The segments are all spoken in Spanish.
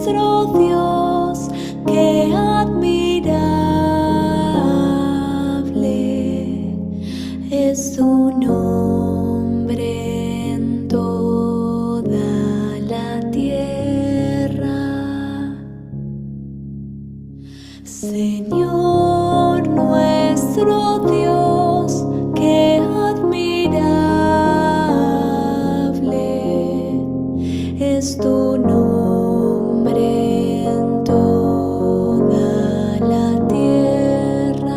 nuestro Dios, qué admirable es tu nombre en toda la tierra. Señor nuestro Dios, qué admirable es tu nombre en toda la tierra.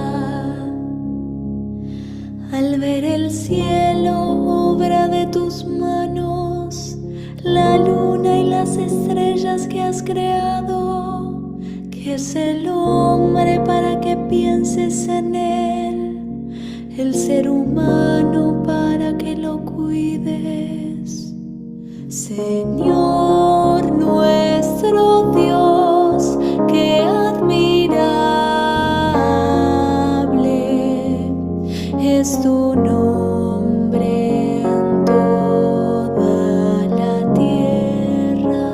Al ver el cielo, obra de tus manos, la luna y las estrellas que has creado, ¿qué es el hombre para que pienses en él? El ser humano para que lo cuides. Señor nuestro Dios, qué admirable es tu nombre en toda la tierra.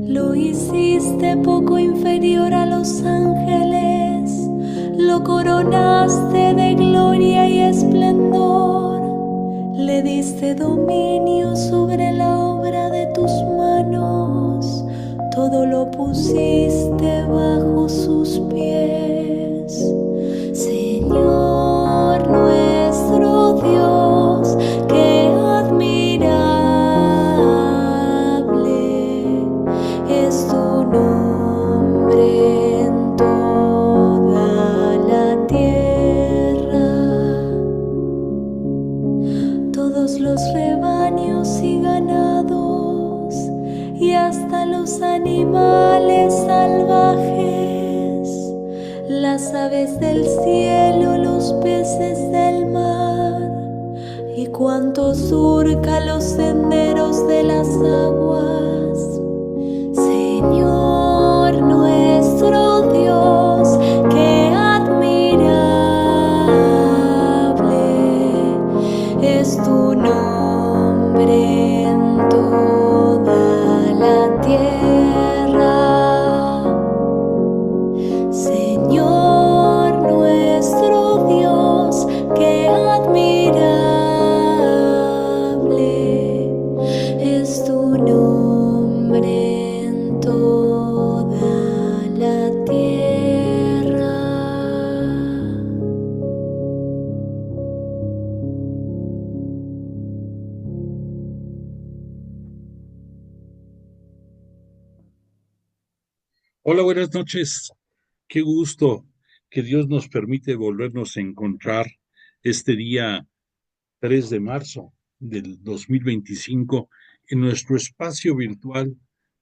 Lo hiciste poco inferior a los ángeles, lo coronaste de gloria y esplendor, le diste dominio sobre la obra de tus manos, todo lo pusiste bajo sus pies. Señor nuestro Dios, qué admirable es tu nombre en toda la tierra. Todos los rebaños y ganados, y hasta los animales salvajes, las aves del cielo, los peces del mar, y cuanto surca los senderos de las aguas. Señor nuestro Dios, qué admirable es tu nombre en toda la tierra. Señor nuestro Dios, qué admirable es tu nombre en toda la tierra. Hola, buenas noches. Qué gusto que Dios nos permite volvernos a encontrar este día 3 de marzo del 2025 en nuestro espacio virtual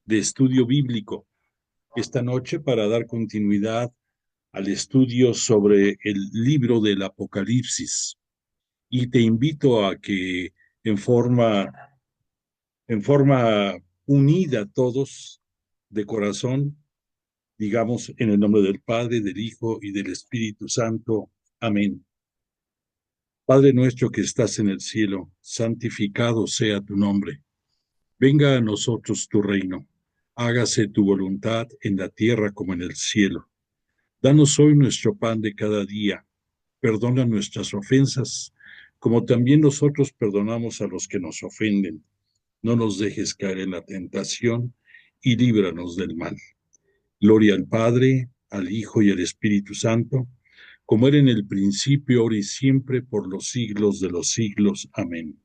de estudio bíblico. Esta noche para dar continuidad al estudio sobre el libro del Apocalipsis. Y te invito a que en forma, en forma unida todos de corazón, digamos, en el nombre del Padre, del Hijo y del Espíritu Santo. Amén. Padre nuestro que estás en el cielo, santificado sea tu nombre. Venga a nosotros tu reino. Hágase tu voluntad en la tierra como en el cielo. Danos hoy nuestro pan de cada día. Perdona nuestras ofensas, como también nosotros perdonamos a los que nos ofenden. No nos dejes caer en la tentación y líbranos del mal. Gloria al Padre, al Hijo y al Espíritu Santo, como era en el principio, ahora y siempre, por los siglos de los siglos. Amén.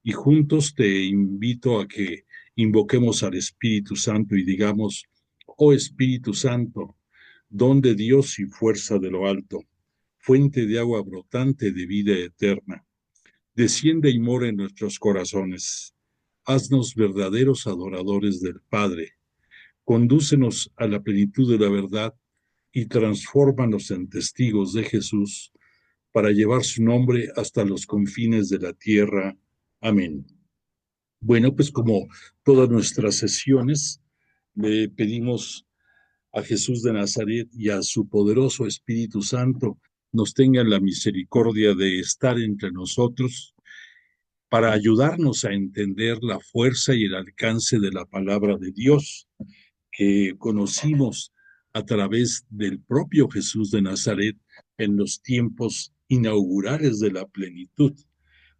Y juntos te invito a que invoquemos al Espíritu Santo y digamos: oh Espíritu Santo, don de Dios y fuerza de lo alto, fuente de agua brotante de vida eterna, desciende y mora en nuestros corazones. Haznos verdaderos adoradores del Padre. Condúcenos a la plenitud de la verdad y transfórmanos en testigos de Jesús para llevar su nombre hasta los confines de la tierra. Amén. Bueno, pues como todas nuestras sesiones, le pedimos a Jesús de Nazaret y a su poderoso Espíritu Santo nos tengan la misericordia de estar entre nosotros para ayudarnos a entender la fuerza y el alcance de la palabra de Dios que conocimos a través del propio Jesús de Nazaret en los tiempos inaugurales de la plenitud,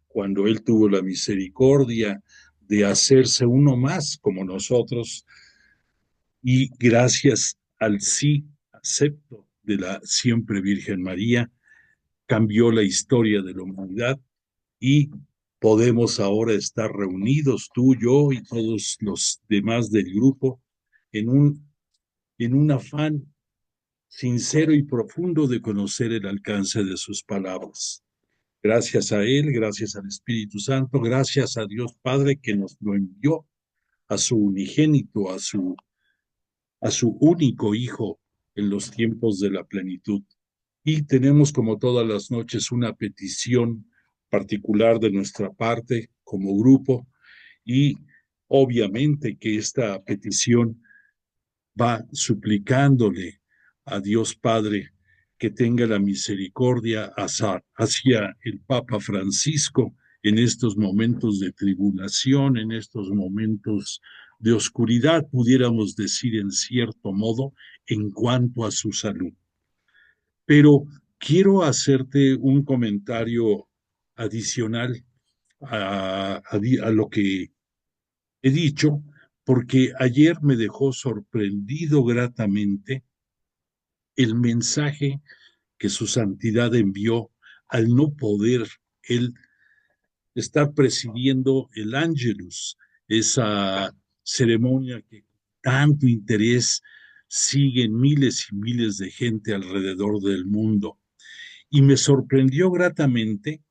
cuando Él tuvo la misericordia de hacerse uno más como nosotros y gracias al sí acepto de la siempre Virgen María, cambió la historia de la humanidad y podemos ahora estar reunidos, tú, yo y todos los demás del grupo, en un afán sincero y profundo de conocer el alcance de sus palabras. Gracias a Él, gracias al Espíritu Santo, gracias a Dios Padre que nos lo envió a su unigénito, a su único Hijo en los tiempos de la plenitud. Y tenemos como todas las noches una petición particular de nuestra parte como grupo y obviamente que esta petición va suplicándole a Dios Padre que tenga la misericordia hacia el Papa Francisco en estos momentos de tribulación, en estos momentos de oscuridad, pudiéramos decir en cierto modo, en cuanto a su salud. Pero quiero hacerte un comentario adicional a lo que he dicho, porque ayer me dejó sorprendido gratamente el mensaje que su santidad envió al no poder él estar presidiendo el Ángelus, esa ceremonia que con tanto interés siguen miles y miles de gente alrededor del mundo. Y me sorprendió gratamente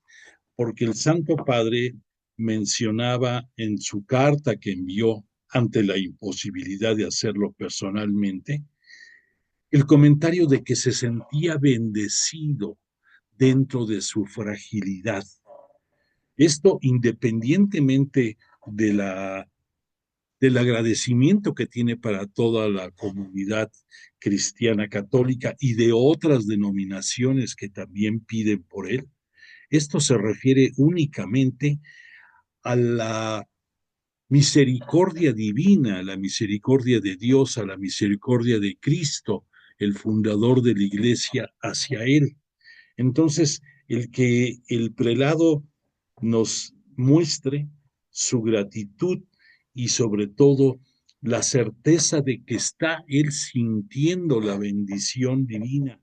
porque el Santo Padre mencionaba en su carta que envió ante la imposibilidad de hacerlo personalmente, el comentario de que se sentía bendecido dentro de su fragilidad. Esto independientemente de del agradecimiento que tiene para toda la comunidad cristiana católica y de otras denominaciones que también piden por él. Esto se refiere únicamente a la misericordia divina, a la misericordia de Dios, a la misericordia de Cristo, el fundador de la iglesia, hacia él. Entonces, el que el prelado nos muestre su gratitud y sobre todo la certeza de que está él sintiendo la bendición divina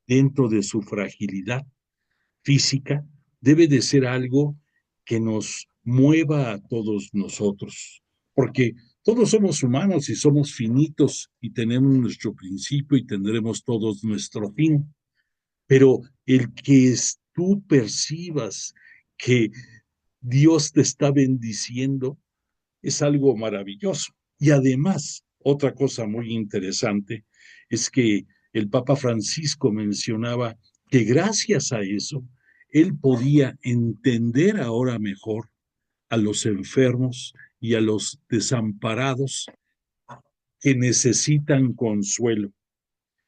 dentro de su fragilidad física, debe de ser algo que nos mueva a todos nosotros, porque todos somos humanos y somos finitos y tenemos nuestro principio y tendremos todos nuestro fin, pero el que tú percibas que Dios te está bendiciendo es algo maravilloso. Y además, otra cosa muy interesante es que el Papa Francisco mencionaba que gracias a eso, él podía entender ahora mejor a los enfermos y a los desamparados que necesitan consuelo.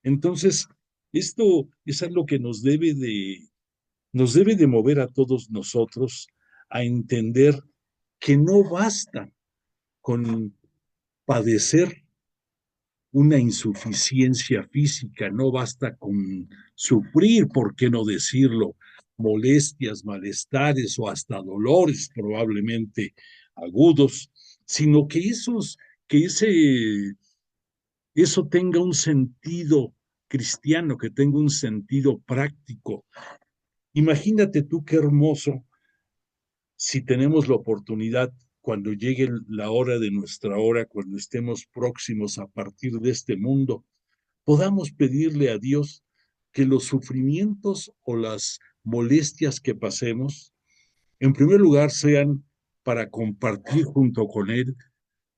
Entonces, esto es algo que nos debe de mover a todos nosotros a entender que no basta con padecer una insuficiencia física, no basta con sufrir, ¿por qué no decirlo? Molestias, malestares o hasta dolores probablemente agudos, sino que eso tenga un sentido cristiano, que tenga un sentido práctico. Imagínate tú qué hermoso si tenemos la oportunidad cuando llegue la hora de nuestra hora, cuando estemos próximos a partir de este mundo, podamos pedirle a Dios que los sufrimientos o las molestias que pasemos, en primer lugar, sean para compartir junto con Él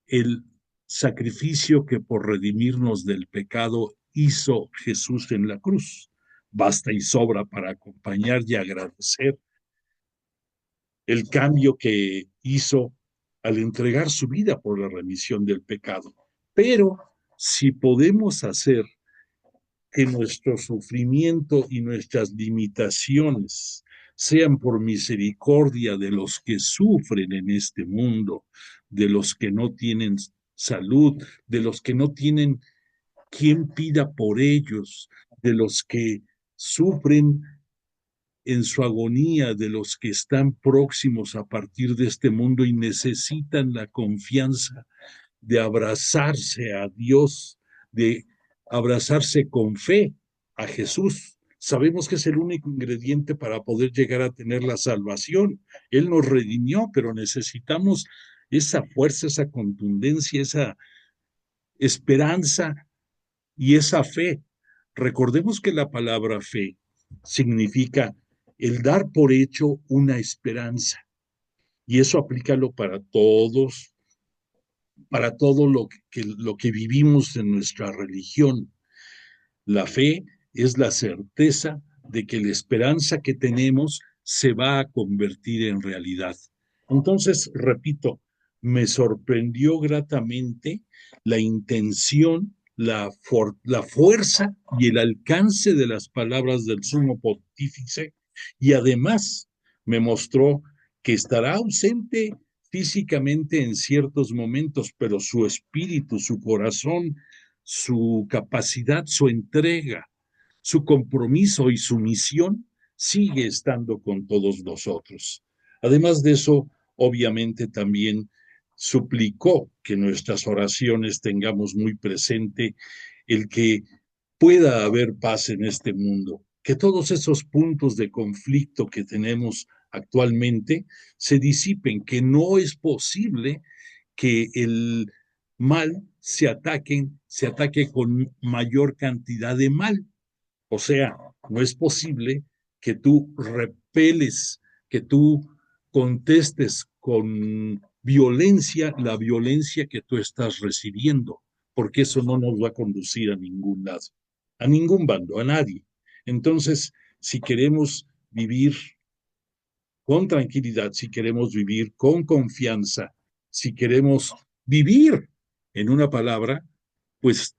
el sacrificio que por redimirnos del pecado hizo Jesús en la cruz. Basta y sobra para acompañar y agradecer el cambio que hizo al entregar su vida por la remisión del pecado. Pero si podemos hacer que nuestro sufrimiento y nuestras limitaciones sean por misericordia de los que sufren en este mundo, de los que no tienen salud, de los que no tienen quien pida por ellos, de los que sufren en su agonía, de los que están próximos a partir de este mundo y necesitan la confianza de abrazarse a Dios, de abrazarse con fe a Jesús. Sabemos que es el único ingrediente para poder llegar a tener la salvación. Él nos redimió, pero necesitamos esa fuerza, esa contundencia, esa esperanza y esa fe. Recordemos que la palabra fe significa el dar por hecho una esperanza. Y eso aplícalo para todos, para todo lo que vivimos en nuestra religión. La fe es la certeza de que la esperanza que tenemos se va a convertir en realidad. Entonces, repito, me sorprendió gratamente la intención, la fuerza y el alcance de las palabras del sumo pontífice y además me mostró que estará ausente físicamente en ciertos momentos, pero su espíritu, su corazón, su capacidad, su entrega, su compromiso y su misión sigue estando con todos nosotros. Además de eso, obviamente también suplicó que nuestras oraciones tengamos muy presente el que pueda haber paz en este mundo, que todos esos puntos de conflicto que tenemos actualmente se disipen, que no es posible que el mal se ataque con mayor cantidad de mal. O sea, no es posible que tú repeles, que tú contestes con violencia la violencia que tú estás recibiendo, porque eso no nos va a conducir a ningún lado, a ningún bando, a nadie. Entonces, si queremos vivir con tranquilidad, si queremos vivir con confianza, si queremos vivir en una palabra, pues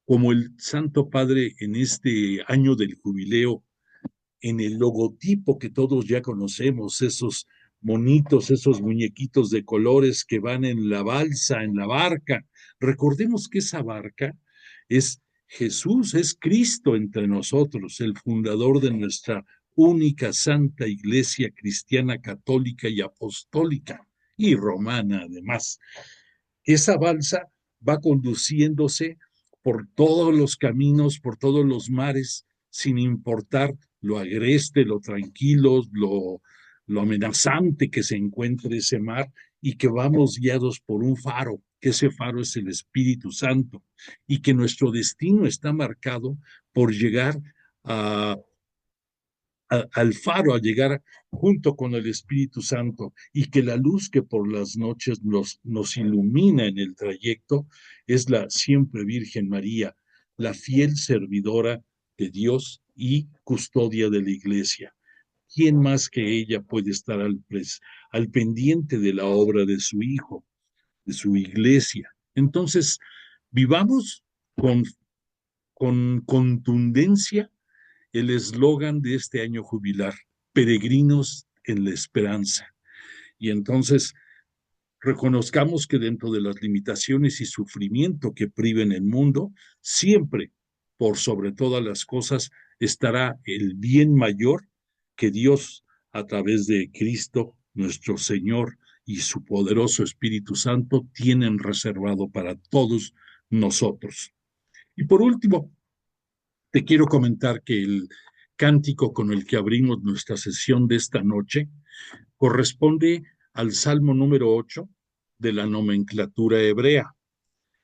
como el Santo Padre en este año del jubileo, en el logotipo que todos ya conocemos, esos monitos, esos muñequitos de colores que van en la balsa, en la barca. Recordemos que esa barca es Jesús, es Cristo entre nosotros, el fundador de nuestra única santa iglesia cristiana católica y apostólica y romana además. Esa balsa va conduciéndose por todos los caminos, por todos los mares, sin importar lo agreste, lo tranquilo, lo amenazante que se encuentre ese mar y que vamos guiados por un faro, que ese faro es el Espíritu Santo y que nuestro destino está marcado por llegar al faro, a llegar junto con el Espíritu Santo y que la luz que por las noches nos ilumina en el trayecto es la siempre Virgen María, la fiel servidora de Dios y custodia de la iglesia. ¿Quién más que ella puede estar al pendiente de la obra de su Hijo, de su iglesia? Entonces, vivamos con, con contundencia el eslogan de este año jubilar, peregrinos en la esperanza. Y entonces reconozcamos que dentro de las limitaciones y sufrimiento que priven el mundo, siempre, por sobre todas las cosas, estará el bien mayor que Dios, a través de Cristo, nuestro Señor, y su poderoso Espíritu Santo, tienen reservado para todos nosotros. Y por último, te quiero comentar que el cántico con el que abrimos nuestra sesión de esta noche corresponde al Salmo número 8 de la nomenclatura hebrea,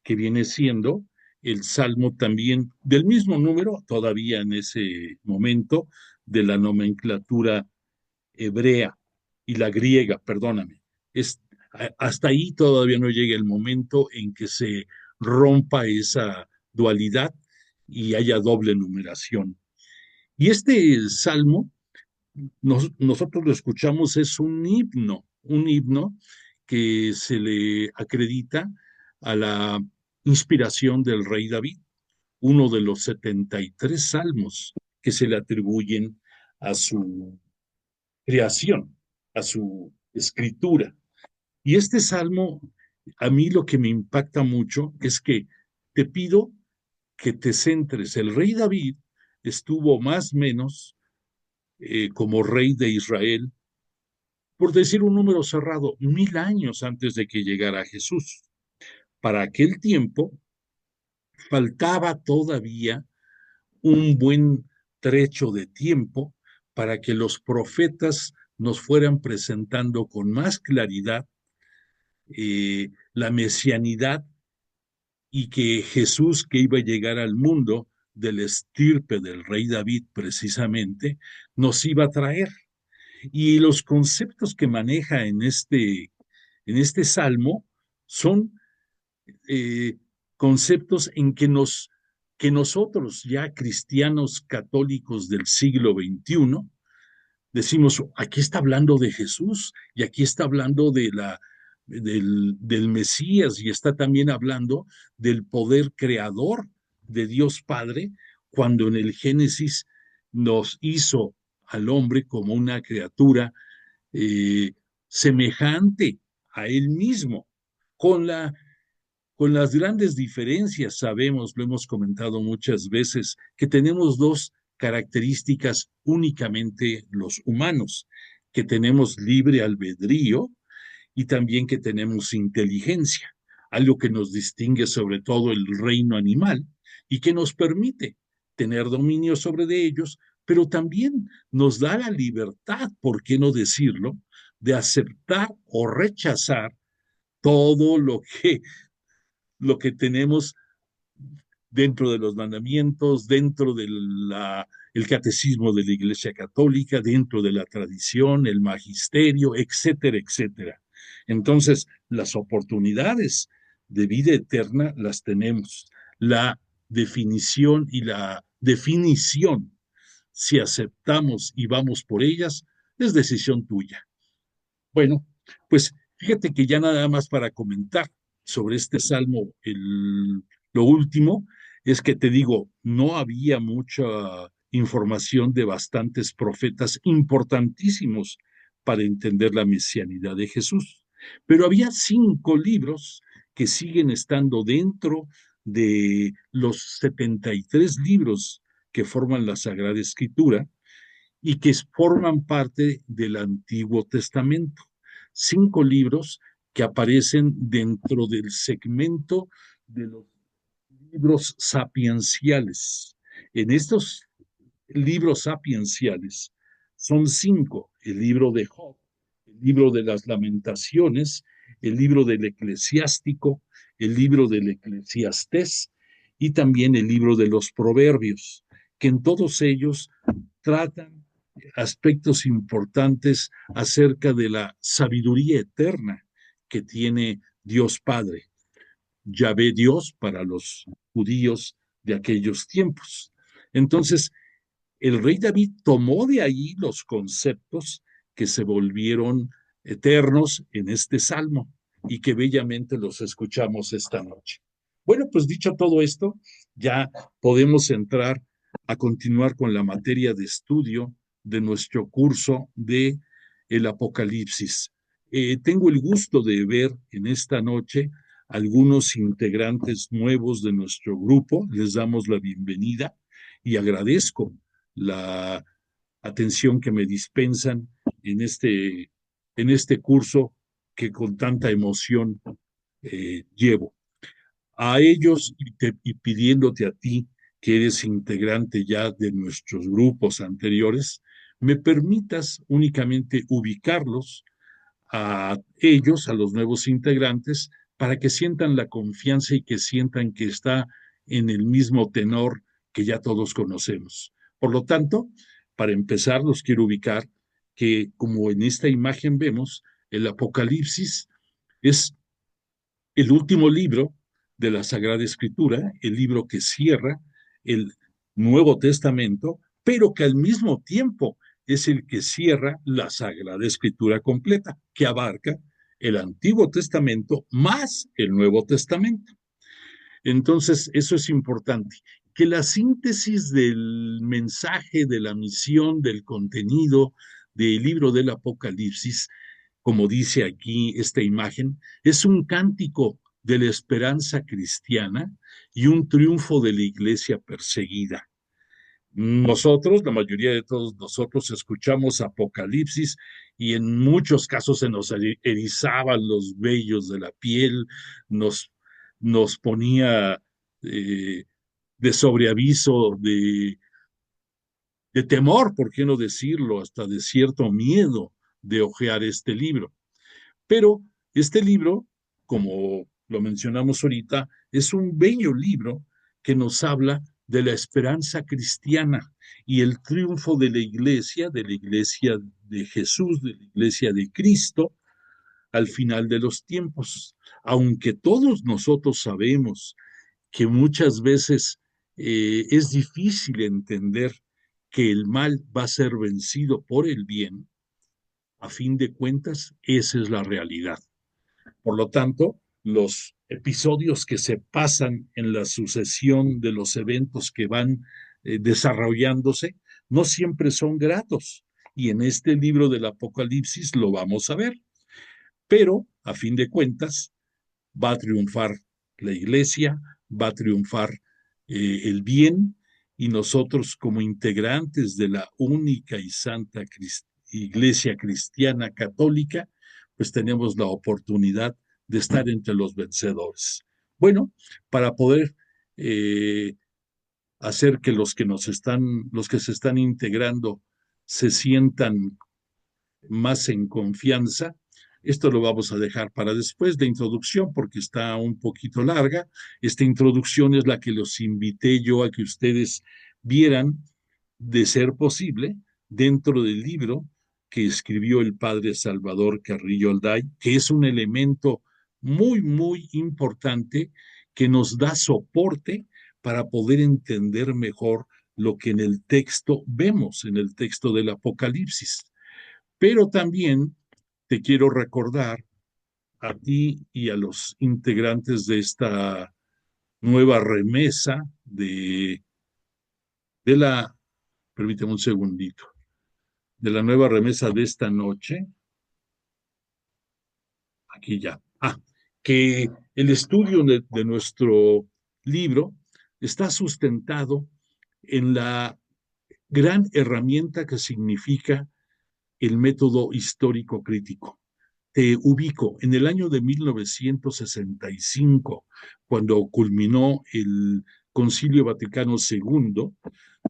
que viene siendo el salmo también del mismo número, todavía en ese momento, de la nomenclatura hebrea y la griega, perdóname. Hasta ahí todavía no llega el momento en que se rompa esa dualidad y haya doble numeración. Y este salmo, nosotros lo escuchamos, es un himno que se le acredita a la inspiración del rey David, uno de los 73 salmos que se le atribuyen a su creación, a su escritura. Y este salmo, a mí lo que me impacta mucho es que te pido que te centres. El rey David estuvo más o menos como rey de Israel, por decir un número cerrado, 1000 años antes de que llegara Jesús. Para aquel tiempo faltaba todavía un buen trecho de tiempo para que los profetas nos fueran presentando con más claridad la mesianidad y que Jesús que iba a llegar al mundo del estirpe del rey David precisamente, nos iba a traer. Y los conceptos que maneja en este salmo son eh, conceptos en que nosotros ya cristianos católicos del siglo XXI decimos, aquí está hablando de Jesús y aquí está hablando del Mesías y está también hablando del poder creador de Dios Padre, cuando en el Génesis nos hizo al hombre como una criatura eh, semejante a él mismo, con con las grandes diferencias, sabemos, lo hemos comentado muchas veces, que tenemos dos características únicamente los humanos, que tenemos libre albedrío y también que tenemos inteligencia, algo que nos distingue sobre todo el reino animal y que nos permite tener dominio sobre de ellos, pero también nos da la libertad, ¿por qué no decirlo?, de aceptar o rechazar todo lo que tenemos dentro de los mandamientos, dentro el catecismo de la Iglesia Católica, dentro de la tradición, el magisterio, etcétera, etcétera. Entonces, las oportunidades de vida eterna las tenemos. La definición y la definición, si aceptamos y vamos por ellas, es decisión tuya. Bueno, pues fíjate que ya nada más para comentar sobre este salmo, lo último es que te digo, no había mucha información de bastantes profetas importantísimos para entender la mesianidad de Jesús, pero había 5 libros que siguen estando dentro de los 73 libros que forman la Sagrada Escritura y que forman parte del Antiguo Testamento. 5 libros que aparecen dentro del segmento de los libros sapienciales. En estos libros sapienciales son 5: el libro de Job, el libro de las Lamentaciones, el libro del Eclesiástico, el libro del Eclesiastés y también el libro de los Proverbios, que en todos ellos tratan aspectos importantes acerca de la sabiduría eterna que tiene Dios Padre, Yahvé Dios para los judíos de aquellos tiempos. Entonces, el rey David tomó de ahí los conceptos que se volvieron eternos en este salmo y que bellamente los escuchamos esta noche. Bueno, pues dicho todo esto, ya podemos entrar a continuar con la materia de estudio de nuestro curso de el Apocalipsis. Tengo el gusto de ver en esta noche algunos integrantes nuevos de nuestro grupo. Les damos la bienvenida y agradezco la atención que me dispensan en este curso que con tanta emoción llevo. A ellos y pidiéndote a ti, que eres integrante ya de nuestros grupos anteriores, me permitas únicamente ubicarlos a ellos, a los nuevos integrantes, para que sientan la confianza y que sientan que está en el mismo tenor que ya todos conocemos. Por lo tanto, para empezar, los quiero ubicar que, como en esta imagen vemos, el Apocalipsis es el último libro de la Sagrada Escritura, el libro que cierra el Nuevo Testamento, pero que al mismo tiempo es el que cierra la Sagrada Escritura completa, que abarca el Antiguo Testamento más el Nuevo Testamento. Entonces, eso es importante, que la síntesis del mensaje, de la misión, del contenido, del libro del Apocalipsis, como dice aquí esta imagen, es un cántico de la esperanza cristiana y un triunfo de la iglesia perseguida. Nosotros, la mayoría de todos nosotros, escuchamos Apocalipsis y en muchos casos se nos erizaban los vellos de la piel, nos, nos ponía de sobreaviso, de temor, ¿por qué no decirlo? Hasta de cierto miedo de hojear este libro. Pero este libro, como lo mencionamos ahorita, es un bello libro que nos habla de la esperanza cristiana y el triunfo de la iglesia de Jesús, de la iglesia de Cristo, al final de los tiempos. Aunque todos nosotros sabemos que muchas veces es difícil entender que el mal va a ser vencido por el bien, a fin de cuentas, esa es la realidad. Por lo tanto, los episodios que se pasan en la sucesión de los eventos que van desarrollándose no siempre son gratos. Y en este libro del Apocalipsis lo vamos a ver. Pero, a fin de cuentas, va a triunfar la iglesia, va a triunfar el bien, y nosotros como integrantes de la única y santa iglesia cristiana católica, pues tenemos la oportunidad de estar entre los vencedores. Bueno, para poder hacer que los que se están integrando se sientan más en confianza. Esto lo vamos a dejar para después de introducción porque está un poquito larga. Esta introducción es la que los invité yo a que ustedes vieran, de ser posible, dentro del libro que escribió el padre Salvador Carrillo Alday, que es un elemento muy, muy importante que nos da soporte para poder entender mejor lo que en el texto vemos, en el texto del Apocalipsis. Pero también te quiero recordar a ti y a los integrantes de esta nueva remesa de la, permíteme un segundito, de la nueva remesa de esta noche, aquí ya, que el estudio de nuestro libro está sustentado en la gran herramienta que significa el método histórico crítico. Te ubico en el año de 1965, cuando culminó el Concilio Vaticano II,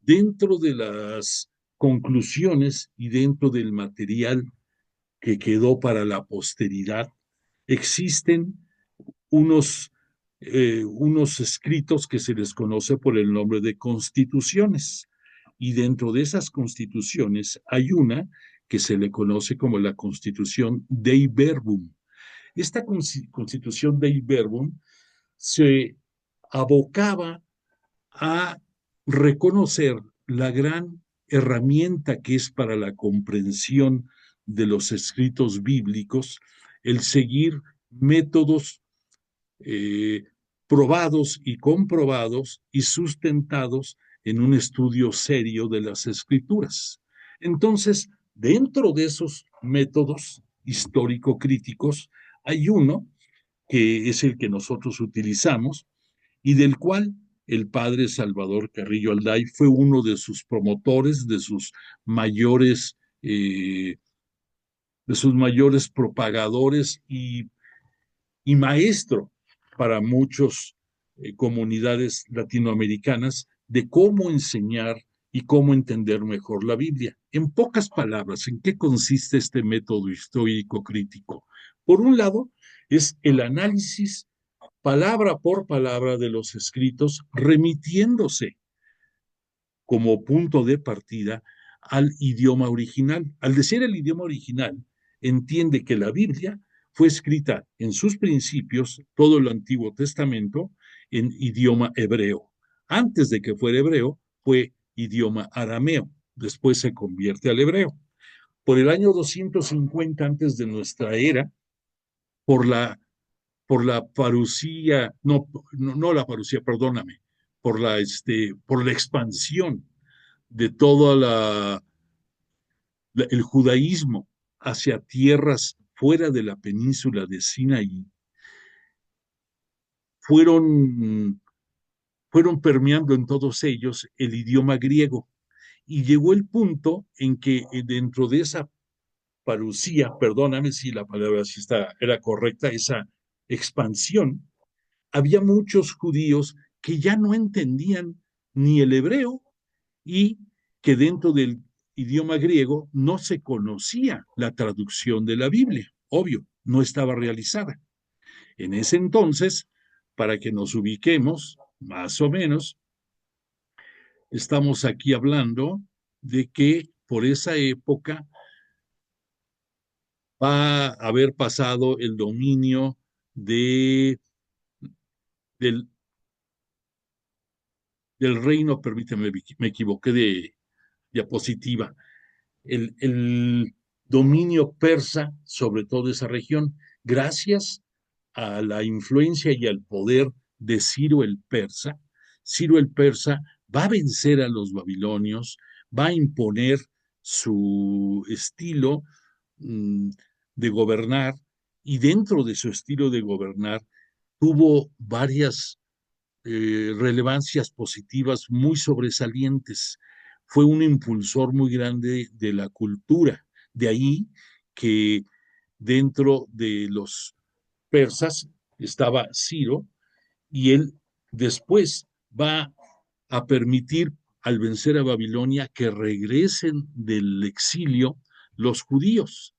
dentro de las conclusiones y dentro del material que quedó para la posteridad, existen unos escritos que se les conoce por el nombre de constituciones. Y dentro de esas constituciones hay una que se le conoce como la Constitución Dei Verbum. Esta Constitución Dei Verbum se abocaba a reconocer la gran herramienta que es para la comprensión de los escritos bíblicos, el seguir métodos eh, probados y comprobados y sustentados en un estudio serio de las escrituras. Entonces, dentro de esos métodos histórico-críticos, hay uno que es el que nosotros utilizamos y del cual el padre Salvador Carrillo Alday fue uno de sus promotores, eh, de sus mayores propagadores y maestro para muchas comunidades latinoamericanas de cómo enseñar y cómo entender mejor la Biblia. En pocas palabras, ¿en qué consiste este método histórico crítico? Por un lado, es el análisis palabra por palabra de los escritos, remitiéndose como punto de partida al idioma original. Al decir el idioma original, entiende que la Biblia fue escrita en sus principios, todo el Antiguo Testamento, en idioma hebreo. Antes de que fuera hebreo, fue idioma arameo. Después se convierte al hebreo. Por el año 250 antes de nuestra era, por la parucía, no la parucía, perdóname, por la expansión de toda el judaísmo hacia tierras fuera de la península de Sinaí, fueron, fueron permeando en todos ellos el idioma griego. Y llegó el punto en que dentro de esa parucía, perdóname si la palabra sí era correcta, esa expansión, había muchos judíos que ya no entendían ni el hebreo y que dentro del idioma griego no se conocía la traducción de la Biblia. Obvio, no estaba realizada. En ese entonces, para que nos ubiquemos, más o menos, estamos aquí hablando de que por esa época va a haber pasado el dominio de, del, del reino, permíteme, me equivoqué de diapositiva, el dominio persa sobre toda esa región, gracias a la influencia y al poder de Ciro el persa. Ciro el persa va a vencer a los babilonios, va a imponer su estilo de gobernar, y dentro de su estilo de gobernar tuvo varias relevancias positivas muy sobresalientes. Fue un impulsor muy grande de la cultura. De ahí que dentro de los persas estaba Ciro, y él después va a permitir, al vencer a Babilonia, que regresen del exilio los judíos.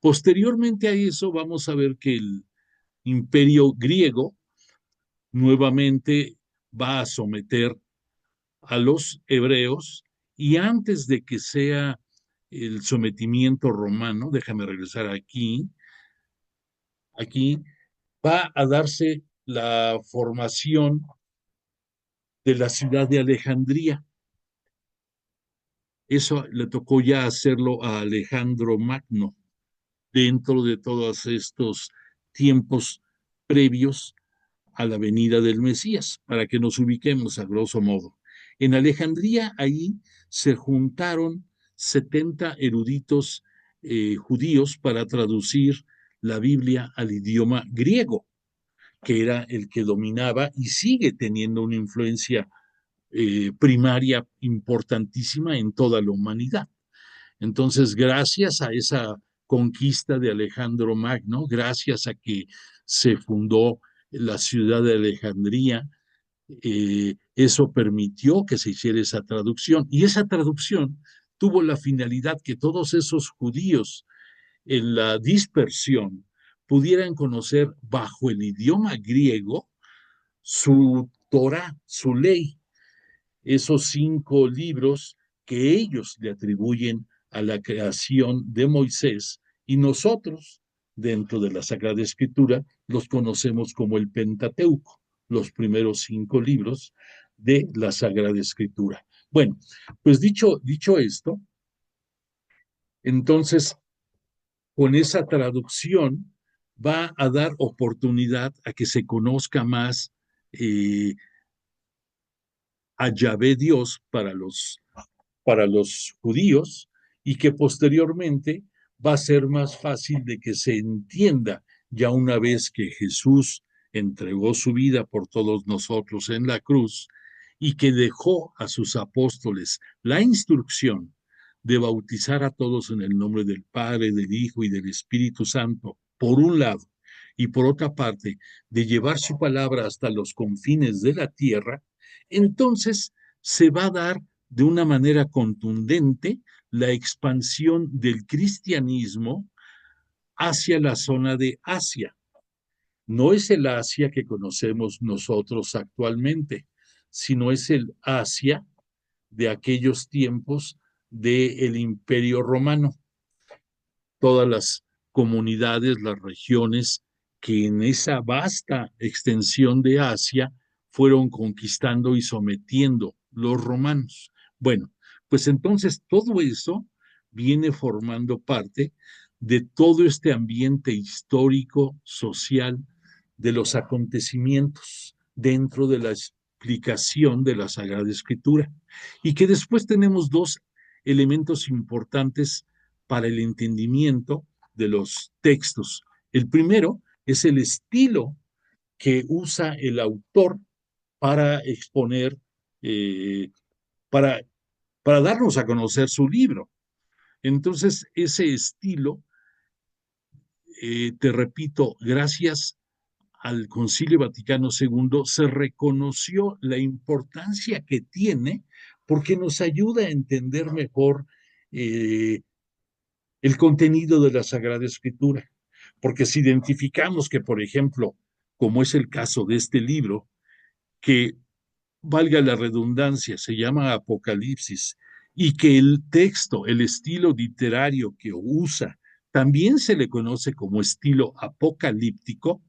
Posteriormente a eso vamos a ver que el imperio griego nuevamente va a someter a los hebreos, y antes de que sea el sometimiento romano, déjame regresar aquí va a darse la formación de la ciudad de Alejandría. Eso le tocó ya hacerlo a Alejandro Magno dentro de todos estos tiempos previos a la venida del Mesías, para que nos ubiquemos a grosso modo. En Alejandría, ahí se juntaron 70 eruditos judíos para traducir la Biblia al idioma griego, que era el que dominaba y sigue teniendo una influencia primaria importantísima en toda la humanidad. Entonces, gracias a esa conquista de Alejandro Magno, gracias a que se fundó la ciudad de Alejandría, eso permitió que se hiciera esa traducción. Y esa traducción tuvo la finalidad que todos esos judíos en la dispersión pudieran conocer bajo el idioma griego su Torah, su ley, esos 5 libros que ellos le atribuyen a la creación de Moisés, y nosotros, dentro de la Sagrada Escritura, los conocemos como el Pentateuco, los primeros 5 libros de la Sagrada Escritura. Bueno, pues dicho esto, entonces, con esa traducción va a dar oportunidad a que se conozca más a Yahvé Dios para los judíos, y que posteriormente va a ser más fácil de que se entienda ya una vez que Jesús entregó su vida por todos nosotros en la cruz y que dejó a sus apóstoles la instrucción de bautizar a todos en el nombre del Padre, del Hijo y del Espíritu Santo, por un lado, y por otra parte, de llevar su palabra hasta los confines de la tierra. Entonces se va a dar de una manera contundente la expansión del cristianismo hacia la zona de Asia. No es el Asia que conocemos nosotros actualmente, sino es el Asia de aquellos tiempos del Imperio Romano. Todas las comunidades, las regiones que en esa vasta extensión de Asia fueron conquistando y sometiendo los romanos. Bueno, pues entonces todo eso viene formando parte de todo este ambiente histórico, social, de los acontecimientos dentro de la explicación de la Sagrada Escritura, y que después tenemos 2 elementos importantes para el entendimiento de los textos. El primero es el estilo que usa el autor para exponer, eh, para, para darnos a conocer su libro. Entonces, ese estilo, te repito, gracias al Concilio Vaticano II, se reconoció la importancia que tiene porque nos ayuda a entender mejor eh, el contenido de la Sagrada Escritura. Porque si identificamos que, por ejemplo, como es el caso de este libro, que valga la redundancia, se llama Apocalipsis, y que el texto, el estilo literario que usa, también se le conoce como estilo apocalíptico,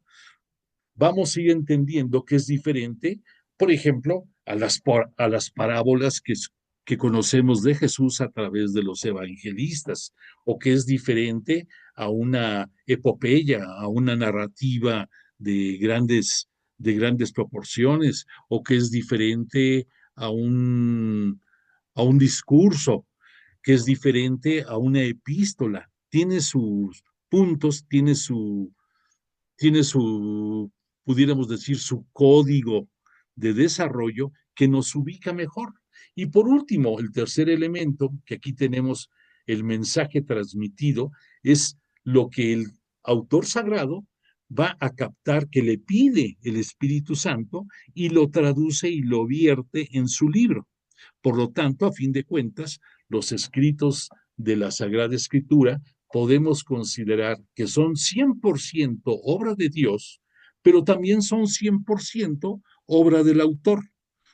vamos a ir entendiendo que es diferente, por ejemplo, a las parábolas que conocemos de Jesús a través de los evangelistas, o que es diferente a una epopeya, a una narrativa de grandes proporciones, o que es diferente a a un discurso, que es diferente a una epístola. Tiene sus puntos, tiene su, pudiéramos decir, su código de desarrollo que nos ubica mejor. Y por último, el tercer elemento, que aquí tenemos el mensaje transmitido, es lo que el autor sagrado va a captar que le pide el Espíritu Santo y lo traduce y lo vierte en su libro. Por lo tanto, a fin de cuentas, los escritos de la Sagrada Escritura podemos considerar que son 100% obra de Dios, pero también son 100% obra del autor.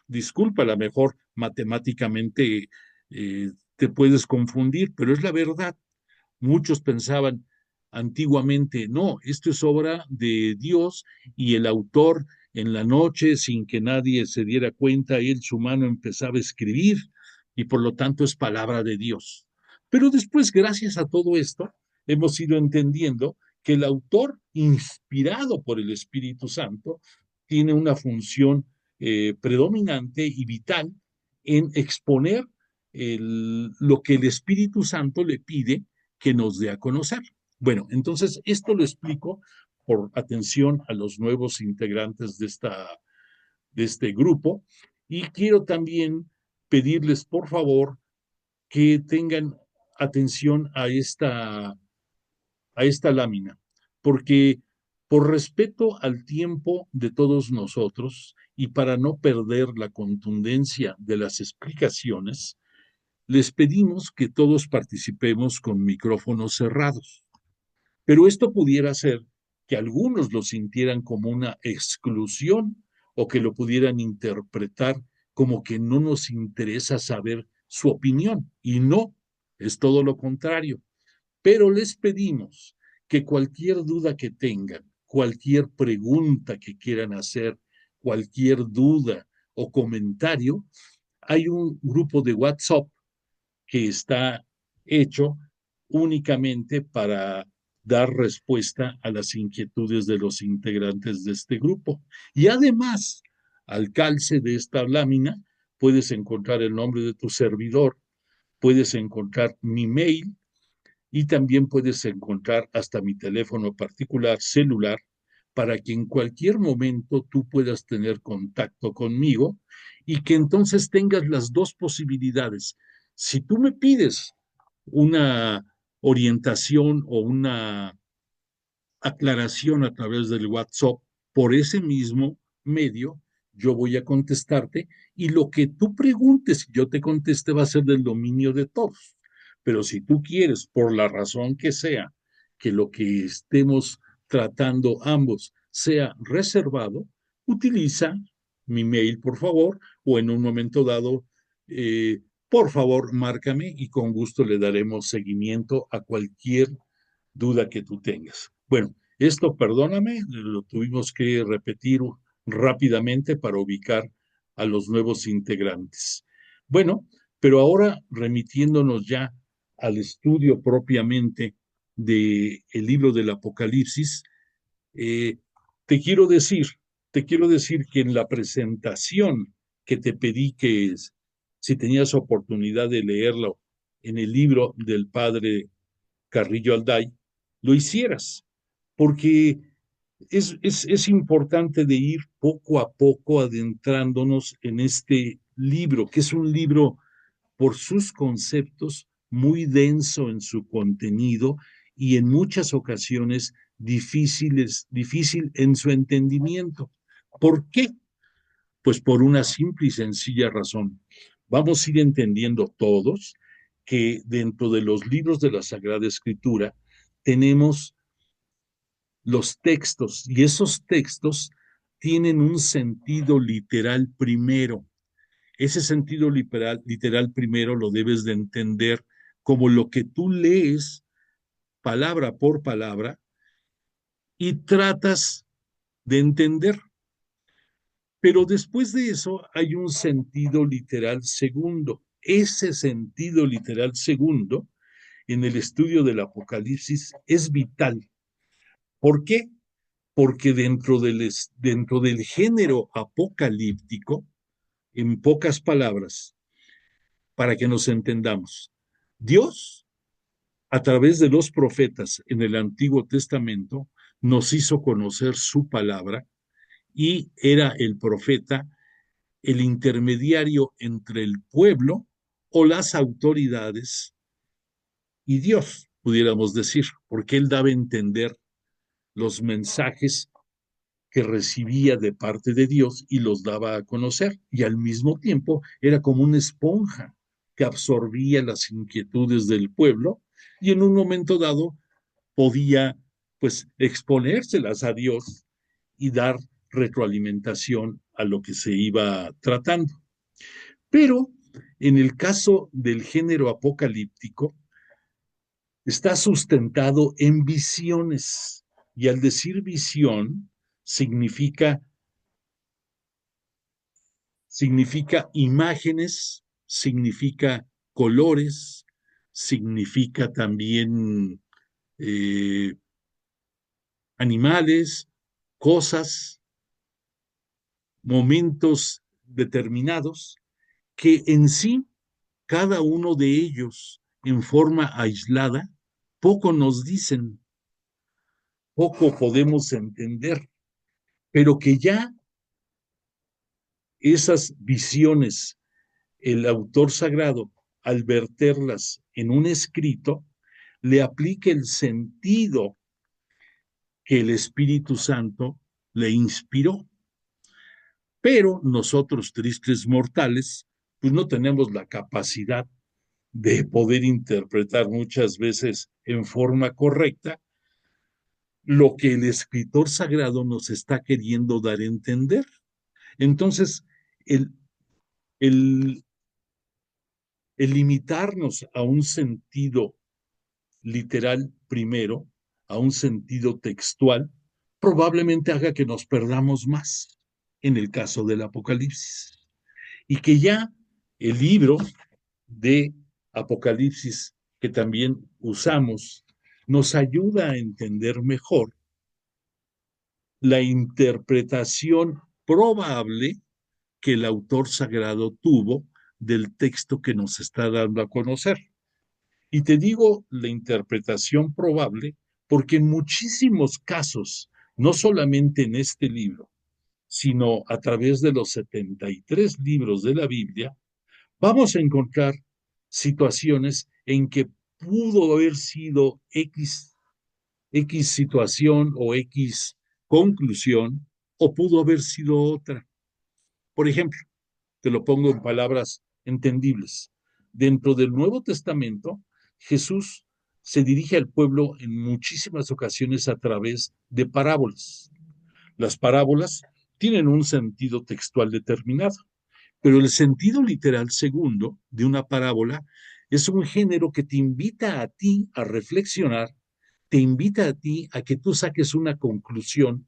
Disculpa, a lo mejor matemáticamente te puedes confundir, pero es la verdad. Muchos pensaban antiguamente, no, esto es obra de Dios y el autor en la noche, sin que nadie se diera cuenta, él su mano empezaba a escribir y por lo tanto es palabra de Dios. Pero después, gracias a todo esto, hemos ido entendiendo que el autor, inspirado por el Espíritu Santo, tiene una función predominante y vital en exponer lo que el Espíritu Santo le pide que nos dé a conocer. Bueno, entonces esto lo explico por atención a los nuevos integrantes de este grupo y quiero también pedirles, por favor, que tengan atención a esta lámina, porque por respeto al tiempo de todos nosotros y para no perder la contundencia de las explicaciones, les pedimos que todos participemos con micrófonos cerrados. Pero esto pudiera ser que algunos lo sintieran como una exclusión o que lo pudieran interpretar como que no nos interesa saber su opinión. Y no, es todo lo contrario. Pero les pedimos que cualquier duda que tengan, cualquier pregunta que quieran hacer, cualquier duda o comentario, hay un grupo de WhatsApp que está hecho únicamente para dar respuesta a las inquietudes de los integrantes de este grupo. Y además, al calce de esta lámina, puedes encontrar el nombre de tu servidor, puedes encontrar mi mail y también puedes encontrar hasta mi teléfono particular celular para que en cualquier momento tú puedas tener contacto conmigo y que entonces tengas las dos posibilidades. Si tú me pides una orientación o una aclaración a través del WhatsApp por ese mismo medio, yo voy a contestarte y lo que tú preguntes, yo te conteste, va a ser del dominio de todos. Pero si tú quieres, por la razón que sea, que lo que estemos tratando ambos sea reservado, utiliza mi mail, por favor, o en un momento dado, por favor, márcame y con gusto le daremos seguimiento a cualquier duda que tú tengas. Bueno, esto, perdóname, lo tuvimos que repetir rápidamente para ubicar a los nuevos integrantes. Bueno, pero ahora remitiéndonos ya al estudio propiamente del libro del Apocalipsis, eh, te quiero decir, te quiero decir que en la presentación que te pedí que si tenías oportunidad de leerlo en el libro del padre Carrillo Alday, lo hicieras, porque es importante de ir poco a poco adentrándonos en este libro, que es un libro por sus conceptos muy denso en su contenido y en muchas ocasiones difícil en su entendimiento. ¿Por qué? Pues por una simple y sencilla razón. Vamos a ir entendiendo todos que dentro de los libros de la Sagrada Escritura tenemos los textos y esos textos tienen un sentido literal primero. Ese sentido literal primero lo debes de entender como lo que tú lees palabra por palabra y tratas de entender. Pero después de eso hay un sentido literal segundo. Ese sentido literal segundo en el estudio del Apocalipsis es vital. ¿Por qué? Porque dentro del género apocalíptico, en pocas palabras, para que nos entendamos, Dios, a través de los profetas en el Antiguo Testamento, nos hizo conocer su palabra y era el profeta el intermediario entre el pueblo o las autoridades y Dios, pudiéramos decir, porque él daba a entender los mensajes que recibía de parte de Dios y los daba a conocer, y al mismo tiempo era como una esponja que absorbía las inquietudes del pueblo y en un momento dado podía pues exponérselas a Dios y dar retroalimentación a lo que se iba tratando. Pero en el caso del género apocalíptico, está sustentado en visiones. Y al decir visión, significa, significa imágenes, significa colores, significa también eh, animales, cosas, momentos determinados, que en sí, cada uno de ellos, en forma aislada, poco nos dicen, poco podemos entender, pero que ya esas visiones, el autor sagrado, al verterlas en un escrito, le aplica el sentido que el Espíritu Santo le inspiró. Pero nosotros, tristes mortales, pues no tenemos la capacidad de poder interpretar muchas veces en forma correcta lo que el escritor sagrado nos está queriendo dar a entender. Entonces, el, el, el limitarnos a un sentido literal primero, a un sentido textual, probablemente haga que nos perdamos más en el caso del Apocalipsis. Y que ya el libro de Apocalipsis que también usamos nos ayuda a entender mejor la interpretación probable que el autor sagrado tuvo del texto que nos está dando a conocer. Y te digo la interpretación probable porque en muchísimos casos, no solamente en este libro, sino a través de los 73 libros de la Biblia, vamos a encontrar situaciones en que pudo haber sido X situación o X conclusión o pudo haber sido otra. Por ejemplo, te lo pongo en palabras entendibles. Dentro del Nuevo Testamento, Jesús se dirige al pueblo en muchísimas ocasiones a través de parábolas. Las parábolas tienen un sentido textual determinado, pero el sentido literal segundo de una parábola es un género que te invita a ti a reflexionar, te invita a ti a que tú saques una conclusión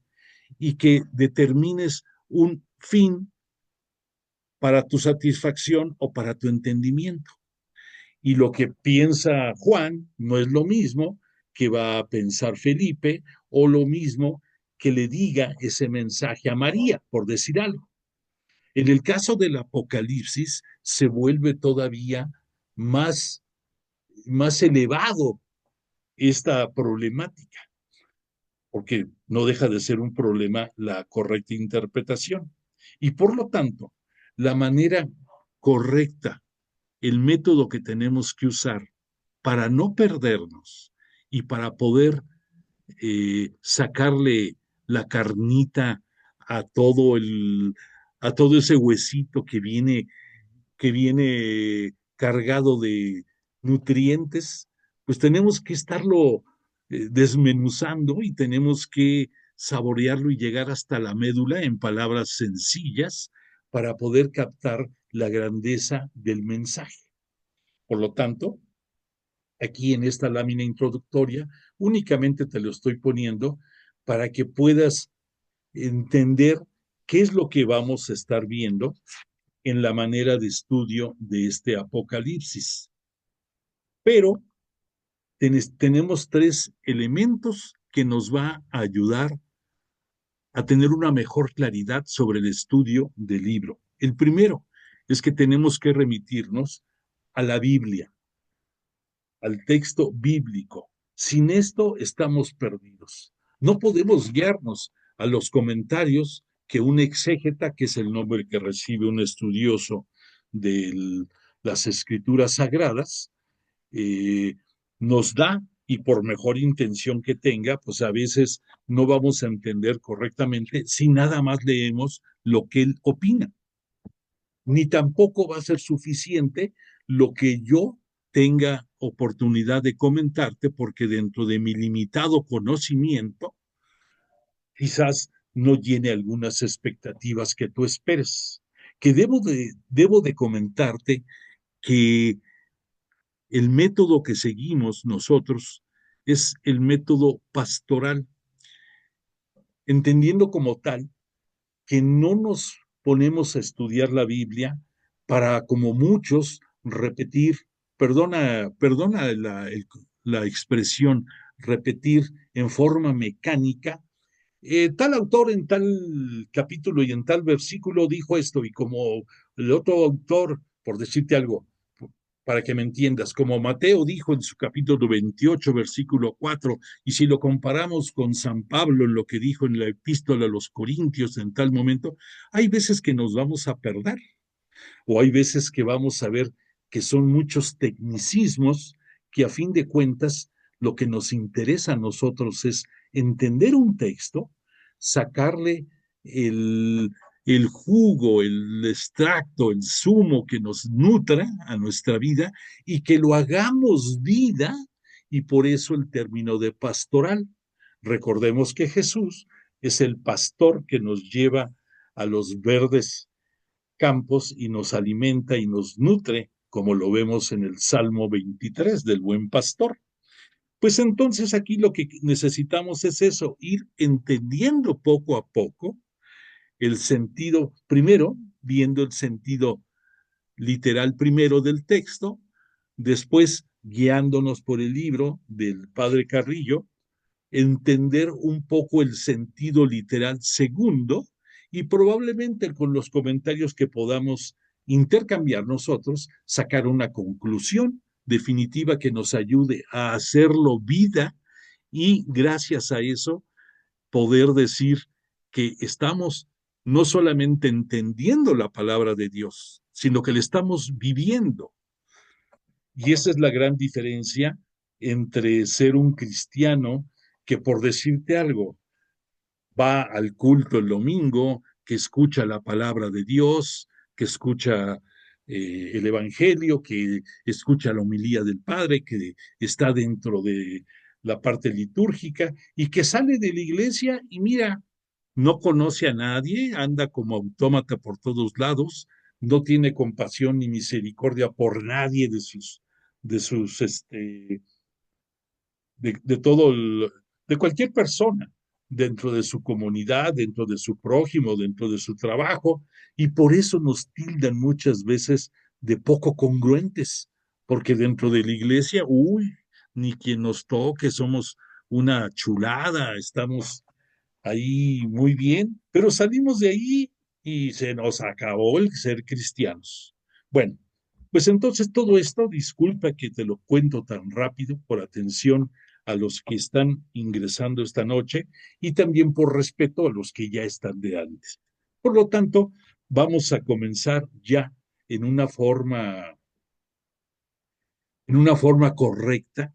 y que determines un fin para tu satisfacción o para tu entendimiento. Y lo que piensa Juan no es lo mismo que va a pensar Felipe o lo mismo que le diga ese mensaje a María, por decir algo. En el caso del Apocalipsis se vuelve todavía más, más elevado esta problemática, porque no deja de ser un problema la correcta interpretación. Y por lo tanto, la manera correcta, el método que tenemos que usar para no perdernos y para poder sacarle la carnita a todo a todo ese huesito que viene cargado de nutrientes, pues tenemos que estarlo desmenuzando y tenemos que saborearlo y llegar hasta la médula en palabras sencillas para poder captar la grandeza del mensaje. Por lo tanto, aquí en esta lámina introductoria, únicamente te lo estoy poniendo para que puedas entender qué es lo que vamos a estar viendo en la manera de estudio de este Apocalipsis. Pero tenemos tres elementos que nos va a ayudar a tener una mejor claridad sobre el estudio del libro. El primero es que tenemos que remitirnos a la Biblia, al texto bíblico. Sin esto estamos perdidos. No podemos guiarnos a los comentarios que un exégeta, que es el nombre que recibe un estudioso de las escrituras sagradas, eh, nos da, y por mejor intención que tenga, pues a veces no vamos a entender correctamente si nada más leemos lo que él opina. Ni tampoco va a ser suficiente lo que yo tenga oportunidad de comentarte, porque dentro de mi limitado conocimiento, quizás no llene algunas expectativas que tú esperes. Que debo de comentarte que el método que seguimos nosotros es el método pastoral, entendiendo como tal que no nos ponemos a estudiar la Biblia para, como muchos, repetir, perdona la expresión, repetir en forma mecánica, tal autor en tal capítulo y en tal versículo dijo esto, y como el otro autor, por decirte algo, para que me entiendas, como Mateo dijo en su capítulo 28, versículo 4, y si lo comparamos con San Pablo en lo que dijo en la epístola a los Corintios en tal momento, hay veces que nos vamos a perder, o hay veces que vamos a ver que son muchos tecnicismos que a fin de cuentas lo que nos interesa a nosotros es entender un texto, sacarle el, el jugo, el extracto, el zumo que nos nutra a nuestra vida y que lo hagamos vida, y por eso el término de pastoral. Recordemos que Jesús es el pastor que nos lleva a los verdes campos y nos alimenta y nos nutre, como lo vemos en el Salmo 23 del buen pastor. Pues entonces aquí lo que necesitamos es eso, ir entendiendo poco a poco el sentido, primero viendo el sentido literal primero del texto, después guiándonos por el libro del padre Carrillo, entender un poco el sentido literal segundo, y probablemente con los comentarios que podamos intercambiar nosotros, sacar una conclusión definitiva que nos ayude a hacerlo vida, y gracias a eso poder decir que estamos no solamente entendiendo la palabra de Dios, sino que le estamos viviendo. Y esa es la gran diferencia entre ser un cristiano que, por decirte algo, va al culto el domingo, que escucha la palabra de Dios, que escucha el Evangelio, que escucha la homilía del Padre, que está dentro de la parte litúrgica y que sale de la iglesia y mira, no conoce a nadie, anda como autómata por todos lados, no tiene compasión ni misericordia por nadie de sus, de todo de cualquier persona dentro de su comunidad, dentro de su prójimo, dentro de su trabajo, y por eso nos tildan muchas veces de poco congruentes, porque dentro de la iglesia, uy, ni quien nos toque, somos una chulada, estamos ahí muy bien, pero salimos de ahí y se nos acabó el ser cristianos. Bueno, pues entonces todo esto, disculpa que te lo cuento tan rápido por atención a los que están ingresando esta noche y también por respeto a los que ya están de antes. Por lo tanto, vamos a comenzar ya en una forma correcta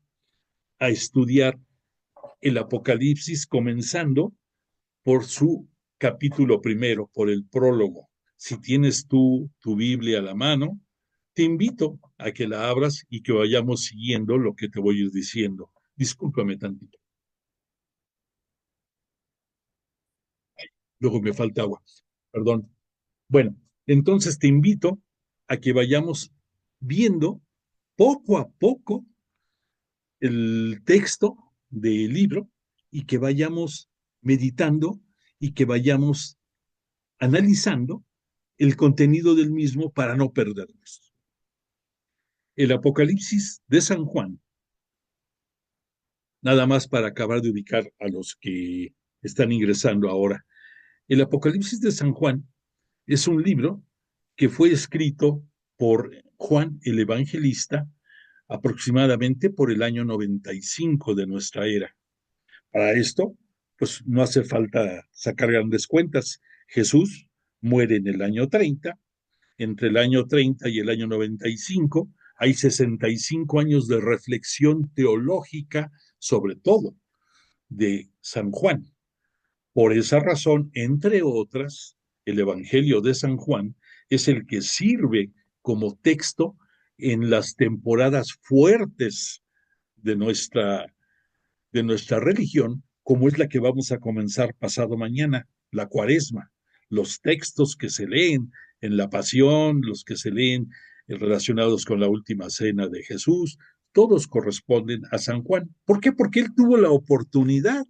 a estudiar el Apocalipsis, comenzando por su capítulo primero, por el prólogo. Si tienes tú tu Biblia a la mano, te invito a que la abras y que vayamos siguiendo lo que te voy a ir diciendo. Discúlpame tantito. Luego me falta agua. Perdón. Bueno, entonces te invito a que vayamos viendo poco a poco el texto del libro y que vayamos meditando y que vayamos analizando el contenido del mismo para no perdernos. El Apocalipsis de San Juan, nada más para acabar de ubicar a los que están ingresando ahora. El Apocalipsis de San Juan es un libro que fue escrito por Juan el Evangelista aproximadamente por el año 95 de nuestra era. Para esto, pues no hace falta sacar grandes cuentas. Jesús muere en el año 30, entre el año 30 y el año 95 hay 65 años de reflexión teológica, sobre todo de San Juan. Por esa razón, entre otras, el Evangelio de San Juan es el que sirve como texto en las temporadas fuertes de nuestra religión, como es la que vamos a comenzar pasado mañana, la Cuaresma. Los textos que se leen en la Pasión, los que se leen relacionados con la última cena de Jesús, todos corresponden a San Juan. ¿Por qué? Porque él tuvo la oportunidad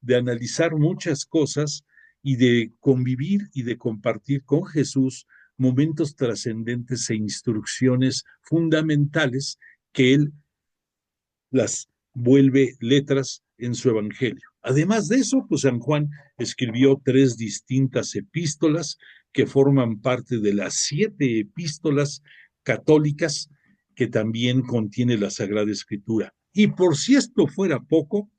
de analizar muchas cosas y de convivir y de compartir con Jesús momentos trascendentes e instrucciones fundamentales que él las vuelve letras en su evangelio. Además de eso, pues San Juan escribió 3 distintas epístolas que forman parte de las 7 epístolas católicas que también contiene la Sagrada Escritura. Y por si esto fuera poco,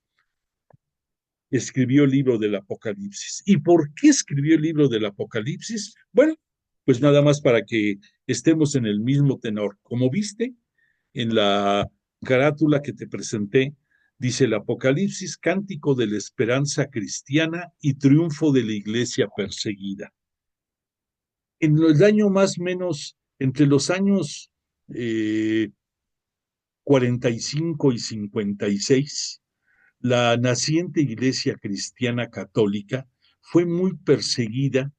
escribió el libro del Apocalipsis. ¿Y por qué escribió el libro del Apocalipsis? Bueno, pues nada más para que estemos en el mismo tenor. Como viste, en la carátula que te presenté, dice el Apocalipsis, cántico de la esperanza cristiana y triunfo de la iglesia perseguida. En el año más o menos, entre los años 45 y 56, la naciente iglesia cristiana católica fue muy perseguida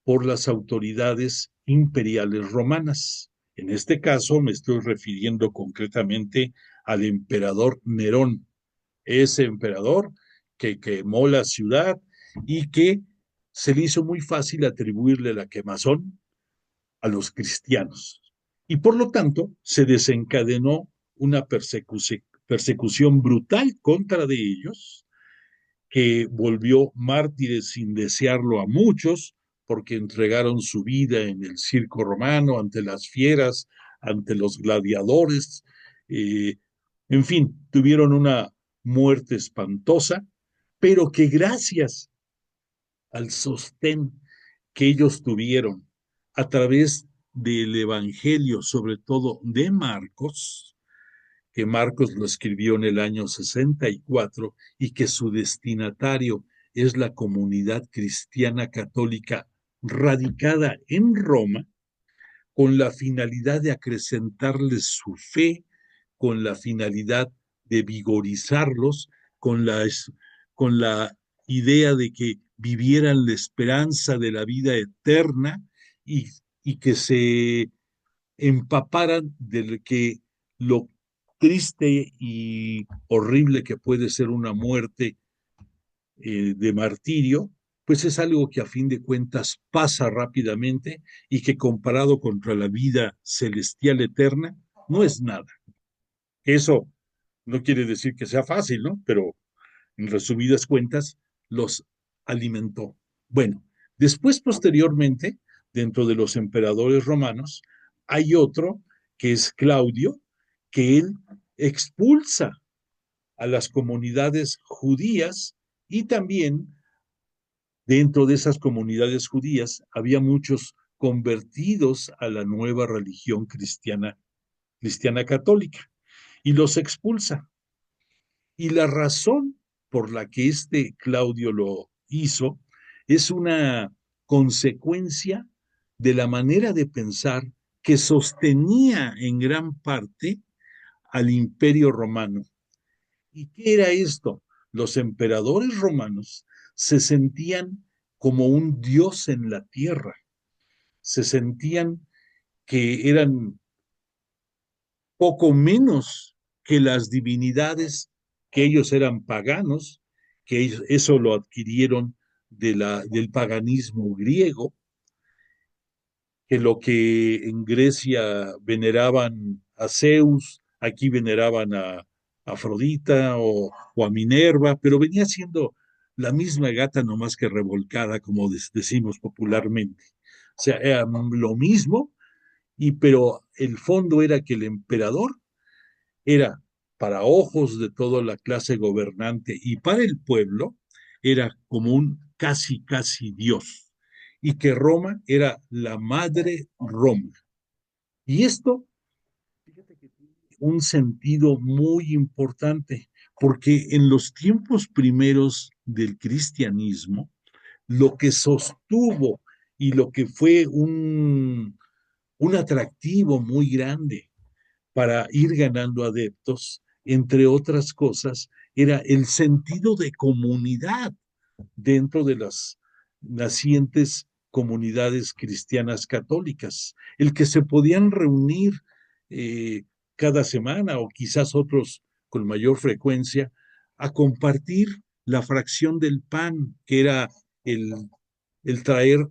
por las autoridades imperiales romanas. En este caso me estoy refiriendo concretamente al emperador Nerón, ese emperador que quemó la ciudad y que se le hizo muy fácil atribuirle la quemazón a los cristianos. Y por lo tanto se desencadenó una persecución brutal contra de ellos, que volvió mártires sin desearlo a muchos, porque entregaron su vida en el circo romano, ante las fieras, ante los gladiadores, en fin, tuvieron una muerte espantosa, pero que gracias al sostén que ellos tuvieron a través del Evangelio, sobre todo de Marcos, que Marcos lo escribió en el año 64 y que su destinatario es la comunidad cristiana católica radicada en Roma, con la finalidad de acrecentarles su fe, con la finalidad de vigorizarlos, con la idea de que vivieran la esperanza de la vida eterna y, y que se empaparan de que lo triste y horrible que puede ser una muerte de martirio, pues es algo que a fin de cuentas pasa rápidamente y que comparado contra la vida celestial eterna no es nada. Eso no quiere decir que sea fácil, ¿no? Pero en resumidas cuentas, los alimentó. Bueno, después, posteriormente, dentro de los emperadores romanos, hay otro que es Claudio, que él expulsa a las comunidades judías y también dentro de esas comunidades judías había muchos convertidos a la nueva religión cristiana católica, y los expulsa. Y la razón por la que este Claudio lo hizo es una consecuencia de la manera de pensar que sostenía en gran parte al Imperio Romano. ¿Y qué era esto? Los emperadores romanos se sentían como un dios en la tierra, se sentían que eran poco menos que las divinidades, que ellos eran paganos, que eso lo adquirieron del paganismo griego, que lo que en Grecia veneraban a Zeus, aquí veneraban a Afrodita o a Minerva, pero venía siendo la misma gata, no más que revolcada, como decimos popularmente. O sea, era lo mismo, pero el fondo era que el emperador era, para ojos de toda la clase gobernante y para el pueblo, era como un casi, casi Dios, y que Roma era la madre Roma. Y esto, fíjate que tiene un sentido muy importante, porque en los tiempos primeros del cristianismo, lo que sostuvo y lo que fue un atractivo muy grande para ir ganando adeptos, entre otras cosas, era el sentido de comunidad dentro de las nacientes comunidades cristianas católicas, el que se podían reunir eh, cada semana o quizás otros con mayor frecuencia a compartir la fracción del pan, que era el, el traer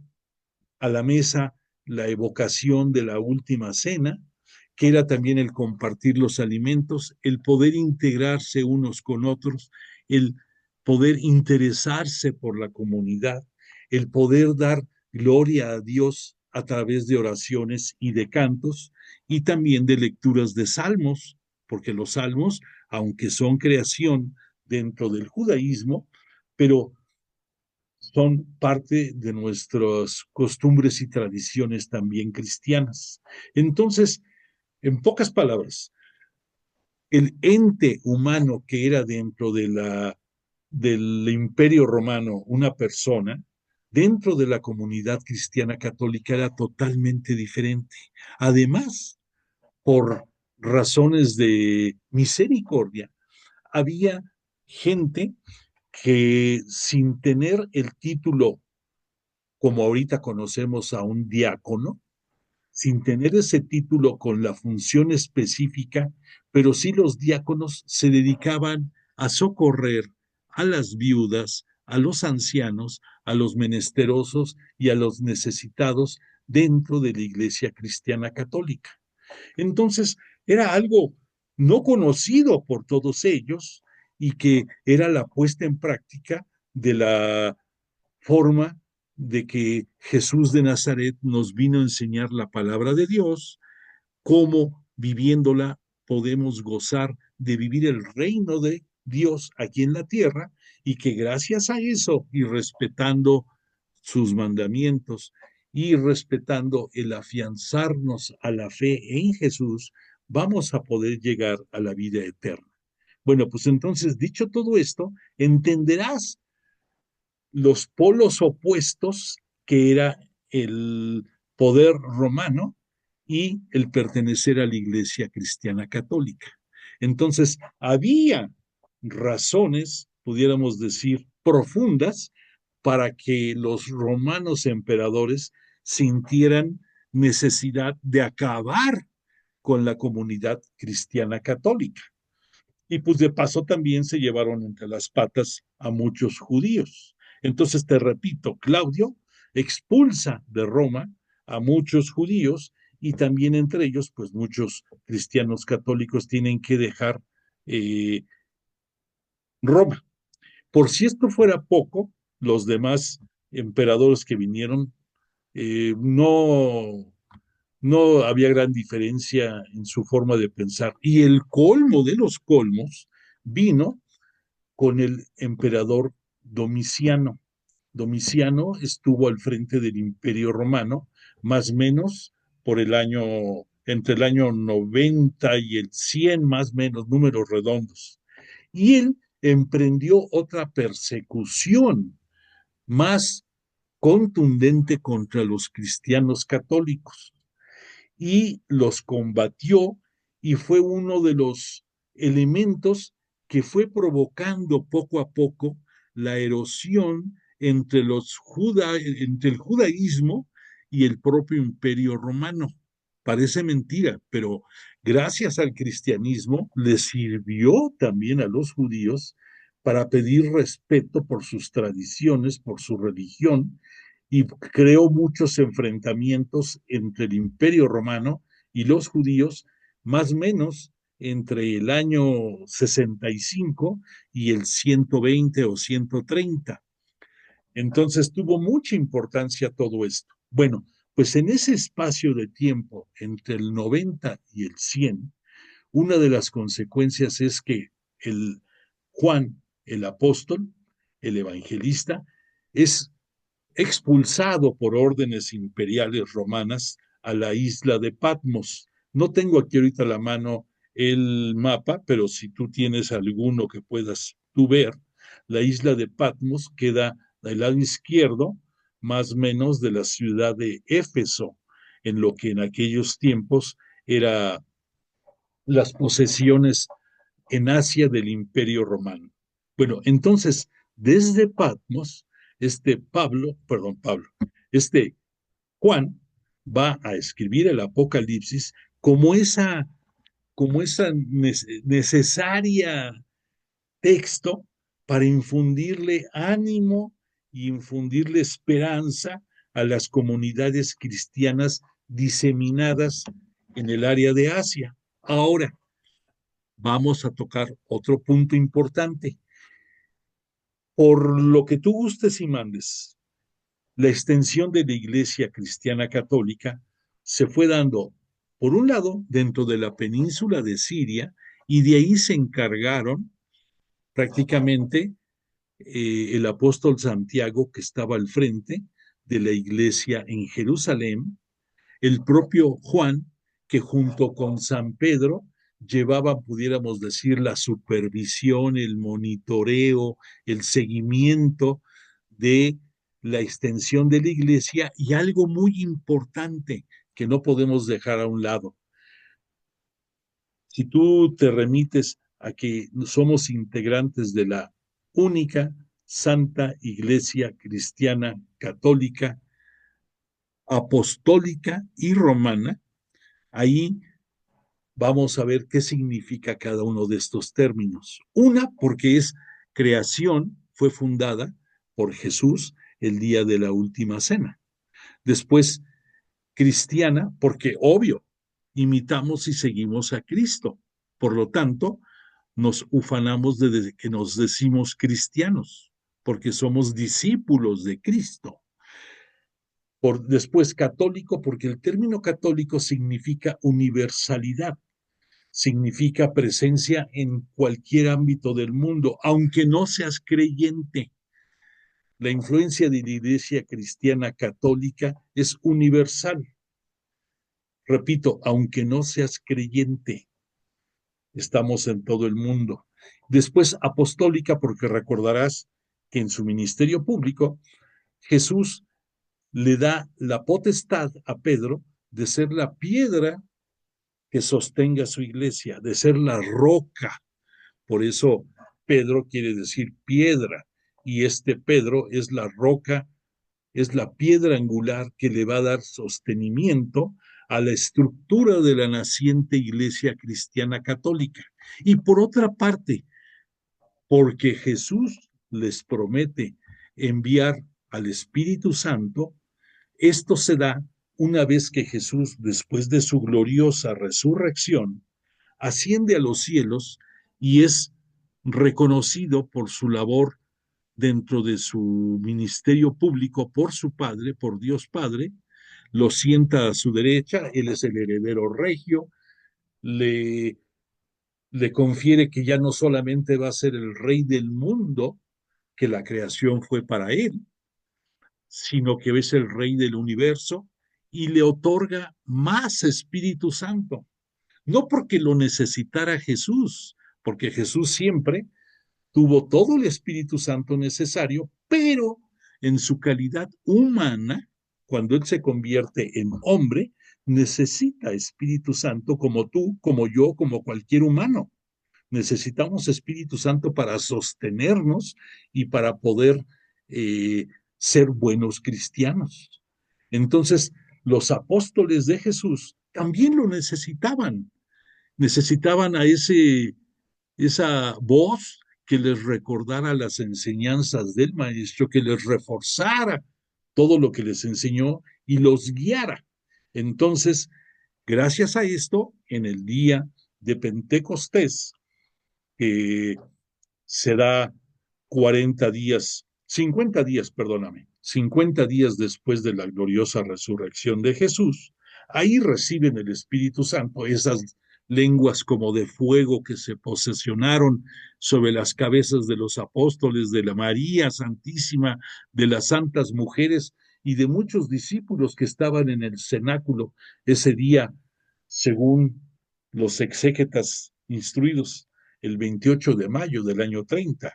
a la mesa la evocación de la última cena, que era también el compartir los alimentos, el poder integrarse unos con otros, el poder interesarse por la comunidad, el poder dar gloria a Dios a través de oraciones y de cantos, y también de lecturas de salmos, porque los salmos, aunque son creación dentro del judaísmo, pero son parte de nuestras costumbres y tradiciones también cristianas. Entonces, en pocas palabras, el ente humano que era dentro del Imperio Romano una persona, dentro de la comunidad cristiana católica era totalmente diferente. Además, por razones de misericordia, había gente que sin tener el título como ahorita conocemos a un diácono, sin tener ese título con la función específica, pero sí los diáconos se dedicaban a socorrer a las viudas, a los ancianos, a los menesterosos y a los necesitados dentro de la Iglesia Cristiana Católica. Entonces, era algo no conocido por todos ellos y que era la puesta en práctica de la forma de que Jesús de Nazaret nos vino a enseñar la palabra de Dios, cómo viviéndola podemos gozar de vivir el reino de Dios aquí en la tierra, y que gracias a eso y respetando sus mandamientos y respetando el afianzarnos a la fe en Jesús, vamos a poder llegar a la vida eterna. Bueno, pues entonces, dicho todo esto, entenderás los polos opuestos, que era el poder romano y el pertenecer a la Iglesia Cristiana Católica. Entonces, había razones, pudiéramos decir, profundas para que los romanos emperadores sintieran necesidad de acabar con la comunidad cristiana católica. Y pues de paso también se llevaron entre las patas a muchos judíos. Entonces, te repito, Claudio expulsa de Roma a muchos judíos, y también entre ellos, pues muchos cristianos católicos tienen que dejar eh, Roma. Por si esto fuera poco, los demás emperadores que vinieron no había gran diferencia en su forma de pensar. Y el colmo de los colmos vino con el emperador Domiciano. Domiciano estuvo al frente del Imperio Romano, más o menos por el año, entre el año 90 y el 100, más o menos, números redondos. Y él emprendió otra persecución más contundente contra los cristianos católicos y los combatió, y fue uno de los elementos que fue provocando poco a poco la erosión entre el judaísmo y el propio imperio romano. Parece mentira, pero gracias al cristianismo le sirvió también a los judíos para pedir respeto por sus tradiciones, por su religión, y creó muchos enfrentamientos entre el Imperio Romano y los judíos, más o menos entre el año 65 y el 120 o 130. Entonces tuvo mucha importancia todo esto. Bueno, pues en ese espacio de tiempo entre el 90 y el 100, una de las consecuencias es que el Juan, el apóstol, el evangelista, es expulsado por órdenes imperiales romanas a la isla de Patmos. No tengo aquí ahorita a la mano el mapa, pero si tú tienes alguno que puedas tú ver, la isla de Patmos queda del lado izquierdo, más o menos de la ciudad de Éfeso, en lo que en aquellos tiempos era las posesiones en Asia del Imperio Romano. Bueno, entonces, desde Patmos, este Juan va a escribir el Apocalipsis como esa necesaria texto para infundirle ánimo y infundirle esperanza a las comunidades cristianas diseminadas en el área de Asia. Ahora, vamos a tocar otro punto importante. Por lo que tú gustes y mandes, la extensión de la Iglesia Cristiana Católica se fue dando, por un lado, dentro de la península de Siria, y de ahí se encargaron prácticamente el apóstol Santiago, que estaba al frente de la iglesia en Jerusalén, el propio Juan, que junto con San Pedro llevaba, pudiéramos decir, la supervisión, el monitoreo, el seguimiento de la extensión de la iglesia, y algo muy importante que no podemos dejar a un lado. Si tú te remites a que somos integrantes de la única Santa Iglesia Cristiana Católica, Apostólica y Romana, ahí vamos a ver qué significa cada uno de estos términos. Una, porque es creación, fue fundada por Jesús el día de la última cena. Después, cristiana, porque obvio, imitamos y seguimos a Cristo. Por lo tanto, nos ufanamos de que nos decimos cristianos, porque somos discípulos de Cristo. Después, católico, porque el término católico significa universalidad, significa presencia en cualquier ámbito del mundo, aunque no seas creyente. La influencia de la Iglesia Cristiana Católica es universal. Repito, aunque no seas creyente, estamos en todo el mundo. Después, apostólica, porque recordarás que en su ministerio público, Jesús le da la potestad a Pedro de ser la piedra que sostenga su iglesia, de ser la roca. Por eso Pedro quiere decir piedra, y este Pedro es la roca, es la piedra angular que le va a dar sostenimiento a la estructura de la naciente Iglesia Cristiana Católica. Y por otra parte, porque Jesús les promete enviar al Espíritu Santo, esto se da una vez que Jesús, después de su gloriosa resurrección, asciende a los cielos y es reconocido por su labor dentro de su ministerio público por su Padre, por Dios Padre, lo sienta a su derecha, él es el heredero regio, le le confiere que ya no solamente va a ser el rey del mundo, que la creación fue para él, sino que es el rey del universo y le otorga más Espíritu Santo. No porque lo necesitara Jesús, porque Jesús siempre tuvo todo el Espíritu Santo necesario, pero en su calidad humana, cuando Él se convierte en hombre, necesita Espíritu Santo como tú, como yo, como cualquier humano. Necesitamos Espíritu Santo para sostenernos y para poder eh, ser buenos cristianos. Entonces, los apóstoles de Jesús también lo necesitaban. Necesitaban a esa voz que les recordara las enseñanzas del maestro, que les reforzara todo lo que les enseñó y los guiara. Entonces, gracias a esto, en el día de Pentecostés, que se da 40 días, 50 días, perdóname, 50 días después de la gloriosa resurrección de Jesús, ahí reciben el Espíritu Santo, esas lenguas como de fuego que se posesionaron sobre las cabezas de los apóstoles, de la María Santísima, de las santas mujeres y de muchos discípulos que estaban en el cenáculo ese día, según los exégetas instruidos, el 28 de mayo del año 30,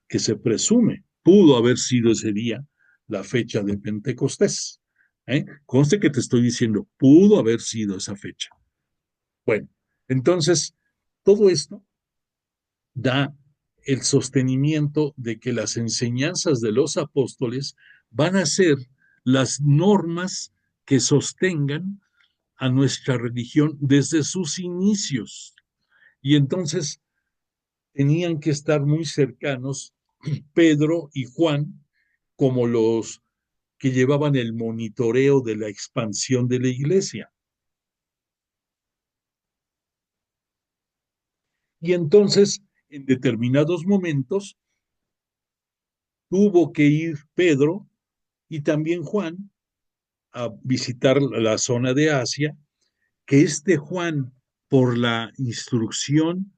que se presume pudo haber sido ese día la fecha de Pentecostés. Conste que te estoy diciendo, pudo haber sido esa fecha. Bueno, entonces, todo esto da el sostenimiento de que las enseñanzas de los apóstoles van a ser las normas que sostengan a nuestra religión desde sus inicios. Y entonces tenían que estar muy cercanos Pedro y Juan como los que llevaban el monitoreo de la expansión de la iglesia. Y entonces, en determinados momentos, tuvo que ir Pedro y también Juan a visitar la zona de Asia, que este Juan, por la instrucción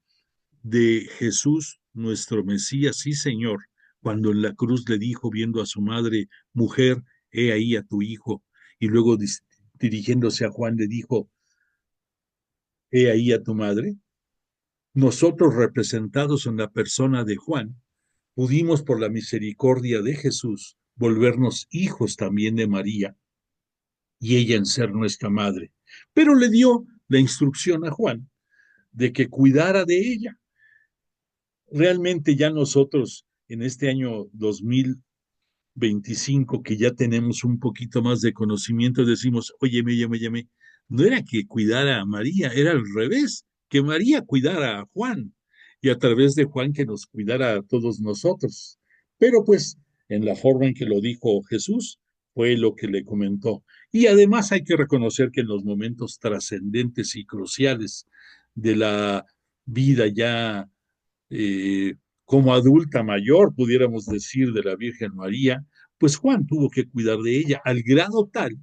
de Jesús, nuestro Mesías y Señor, cuando en la cruz le dijo, viendo a su madre, mujer, he ahí a tu hijo, y luego dirigiéndose a Juan le dijo, he ahí a tu madre. Nosotros, representados en la persona de Juan, pudimos por la misericordia de Jesús volvernos hijos también de María y ella en ser nuestra madre. Pero le dio la instrucción a Juan de que cuidara de ella. Realmente ya nosotros en este año 2025, que ya tenemos un poquito más de conocimiento, decimos, oye, no era que cuidara a María, era al revés, que María cuidara a Juan y a través de Juan que nos cuidara a todos nosotros. Pero pues en la forma en que lo dijo Jesús fue lo que le comentó. Y además hay que reconocer que en los momentos trascendentes y cruciales de la vida ya eh, como adulta mayor, pudiéramos decir, de la Virgen María, pues Juan tuvo que cuidar de ella al grado tal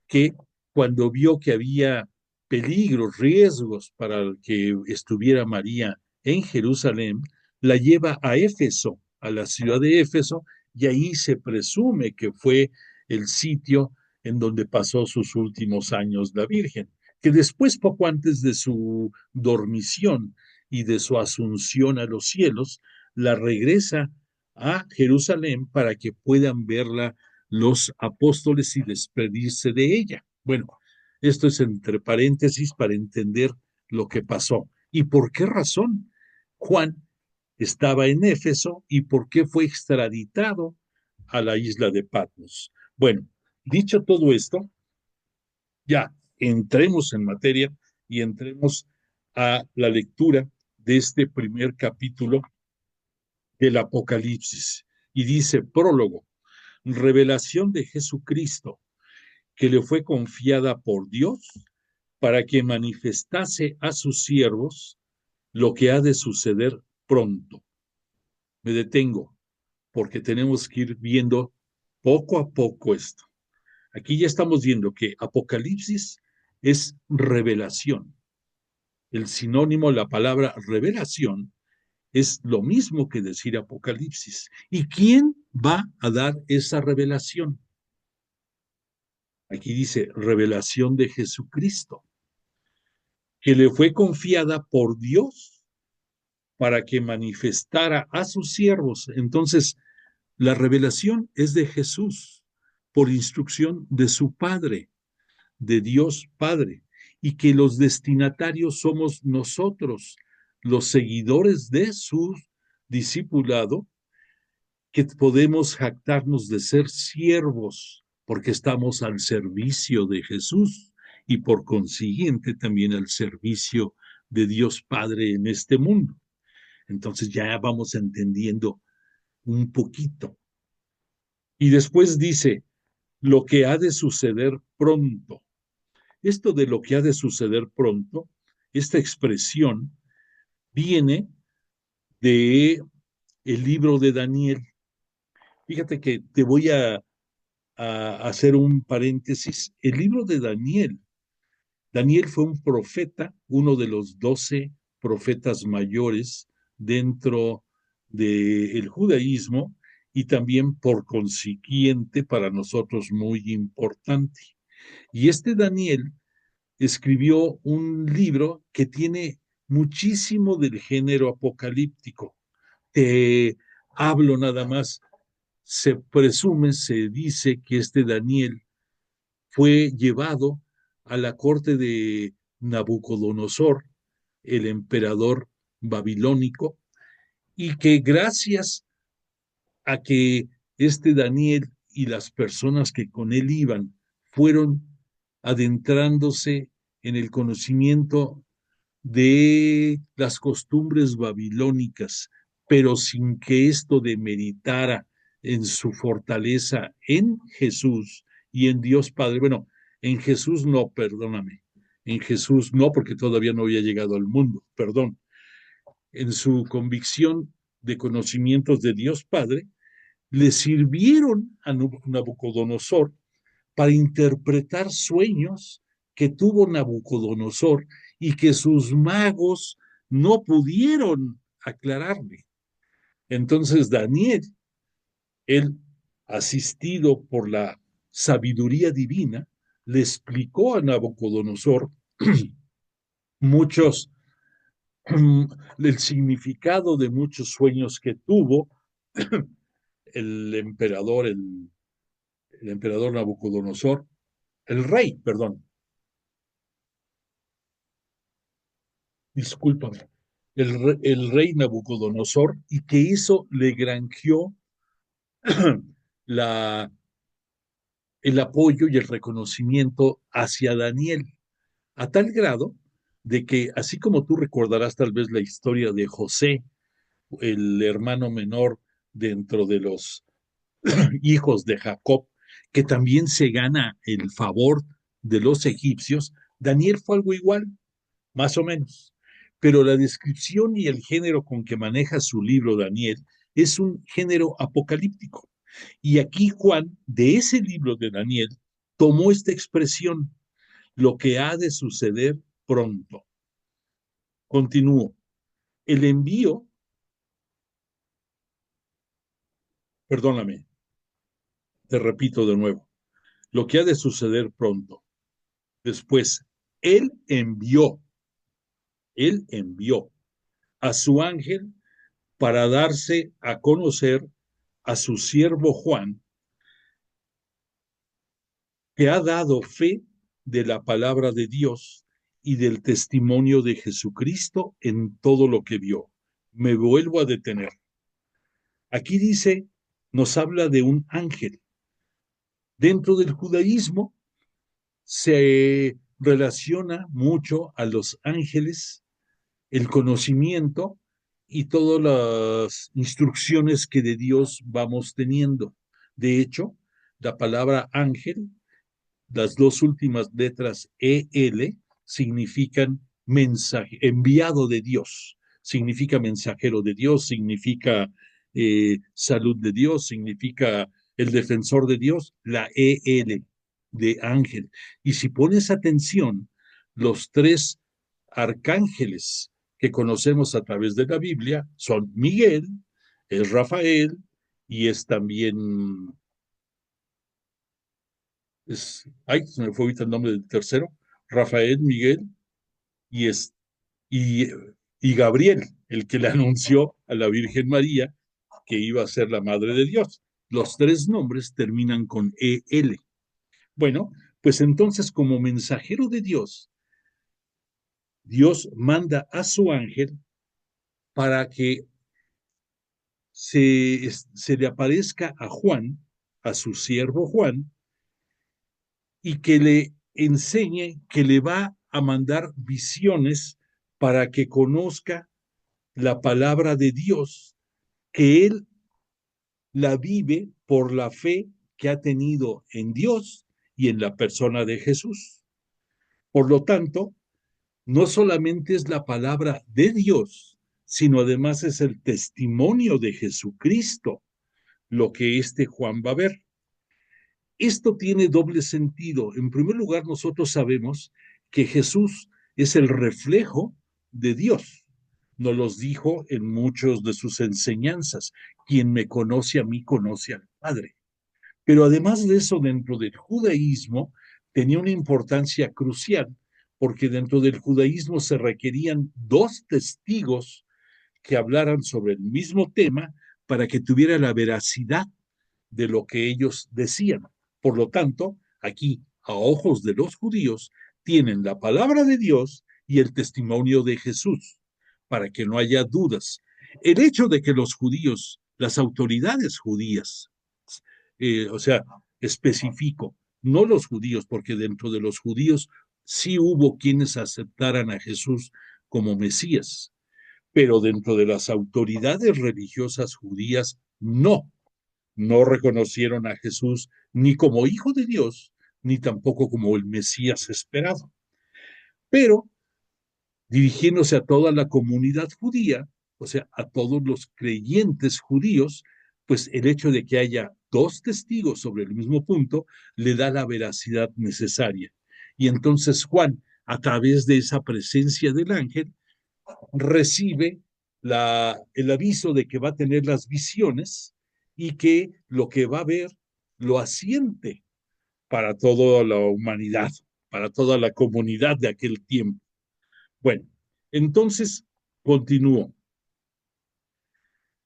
que cuando vio que había peligros, riesgos para que estuviera María en Jerusalén, la lleva a Éfeso, a la ciudad de Éfeso, y ahí se presume que fue el sitio en donde pasó sus últimos años la Virgen, que después, poco antes de su dormición y de su asunción a los cielos, la regresa a Jerusalén para que puedan verla los apóstoles y despedirse de ella. Bueno, esto es entre paréntesis para entender lo que pasó y por qué razón Juan estaba en Éfeso y por qué fue extraditado a la isla de Patmos. Bueno, dicho todo esto, ya entremos en materia y entremos a la lectura de este primer capítulo del Apocalipsis. Y dice, prólogo, revelación de Jesucristo, que le fue confiada por Dios para que manifestase a sus siervos lo que ha de suceder pronto. Me detengo porque tenemos que ir viendo poco a poco esto. Aquí ya estamos viendo que Apocalipsis es revelación. El sinónimo, la palabra revelación, es lo mismo que decir Apocalipsis. ¿Y quién va a dar esa revelación? Aquí dice revelación de Jesucristo, que le fue confiada por Dios para que manifestara a sus siervos. Entonces, la revelación es de Jesús por instrucción de su Padre, de Dios Padre, y que los destinatarios somos nosotros, los seguidores de su discipulado, que podemos jactarnos de ser siervos porque estamos al servicio de Jesús y por consiguiente también al servicio de Dios Padre en este mundo. Entonces ya vamos entendiendo un poquito. Y después dice, lo que ha de suceder pronto. Esto de lo que ha de suceder pronto, esta expresión viene de el libro de Daniel. Fíjate que te voy a hacer un paréntesis. El libro de Daniel. Daniel fue un profeta, uno de los 12 profetas mayores dentro del judaísmo y también por consiguiente para nosotros muy importante. Y este Daniel escribió un libro que tiene muchísimo del género apocalíptico. Te hablo nada más, se presume, se dice que este Daniel fue llevado a la corte de Nabucodonosor, el emperador babilónico, y que gracias a que este Daniel y las personas que con él iban fueron adentrándose en el conocimiento de las costumbres babilónicas, pero sin que esto demeritara en su fortaleza en Jesús y en Dios Padre. Bueno, en Jesús no, perdóname. En Jesús no, porque todavía no había llegado al mundo, perdón. En su convicción de conocimientos de Dios Padre, le sirvieron a Nabucodonosor para interpretar sueños que tuvo Nabucodonosor y que sus magos no pudieron aclararle. Entonces Daniel, él, asistido por la sabiduría divina, le explicó a Nabucodonosor muchos, el significado de muchos sueños que tuvo el emperador, el emperador Nabucodonosor, el rey, perdón, discúlpame, el rey Nabucodonosor, y que eso le granjeó la, el apoyo y el reconocimiento hacia Daniel, a tal grado de que, así como tú recordarás tal vez la historia de José, el hermano menor dentro de los hijos de Jacob, que también se gana el favor de los egipcios, Daniel fue algo igual, más o menos. Pero la descripción y el género con que maneja su libro Daniel es un género apocalíptico. Y aquí Juan, de ese libro de Daniel, tomó esta expresión, lo que ha de suceder pronto. Continúo. El envío, perdóname, te repito de nuevo, lo que ha de suceder pronto. Después, él envió a su ángel para darse a conocer a su siervo Juan, que ha dado fe de la palabra de Dios y del testimonio de Jesucristo en todo lo que vio. Me vuelvo a detener. Aquí dice, nos habla de un ángel. Dentro del judaísmo se relaciona mucho a los ángeles, el conocimiento y todas las instrucciones que de Dios vamos teniendo. De hecho, la palabra ángel, las dos últimas letras EL, significan mensaje, enviado de Dios, significa mensajero de Dios, significa salud de Dios, significa el defensor de Dios, la EL de ángel. Y si pones atención, los tres arcángeles que conocemos a través de la Biblia son Miguel, es Rafael y es también, ay, se me fue ahorita el nombre del tercero, Rafael, Miguel y, y, y Gabriel, el que le anunció a la Virgen María que iba a ser la Madre de Dios. Los tres nombres terminan con EL. Bueno, pues entonces como mensajero de Dios, Dios manda a su ángel para que se le aparezca a Juan, a su siervo Juan, y que le enseñe que le va a mandar visiones para que conozca la palabra de Dios, que él la vive por la fe que ha tenido en Dios y en la persona de Jesús. Por lo tanto, no solamente es la palabra de Dios, sino además es el testimonio de Jesucristo lo que este Juan va a ver. Esto tiene doble sentido. En primer lugar, nosotros sabemos que Jesús es el reflejo de Dios. Nos los dijo en muchos de sus enseñanzas. Quien me conoce a mí, conoce al Padre. Pero además de eso, dentro del judaísmo tenía una importancia crucial, porque dentro del judaísmo se requerían dos testigos que hablaran sobre el mismo tema para que tuviera la veracidad de lo que ellos decían. Por lo tanto, aquí, a ojos de los judíos, tienen la palabra de Dios y el testimonio de Jesús, para que no haya dudas. El hecho de que los judíos, las autoridades judías, o sea, especifico, no los judíos, porque dentro de los judíos sí hubo quienes aceptaran a Jesús como Mesías, pero dentro de las autoridades religiosas judías no reconocieron a Jesús ni como hijo de Dios, ni tampoco como el Mesías esperado. Pero dirigiéndose a toda la comunidad judía, o sea, a todos los creyentes judíos, pues el hecho de que haya dos testigos sobre el mismo punto le da la veracidad necesaria. Y entonces Juan, a través de esa presencia del ángel, recibe el aviso de que va a tener las visiones y que lo que va a ver lo asiente para toda la humanidad, para toda la comunidad de aquel tiempo. Bueno, entonces continúo.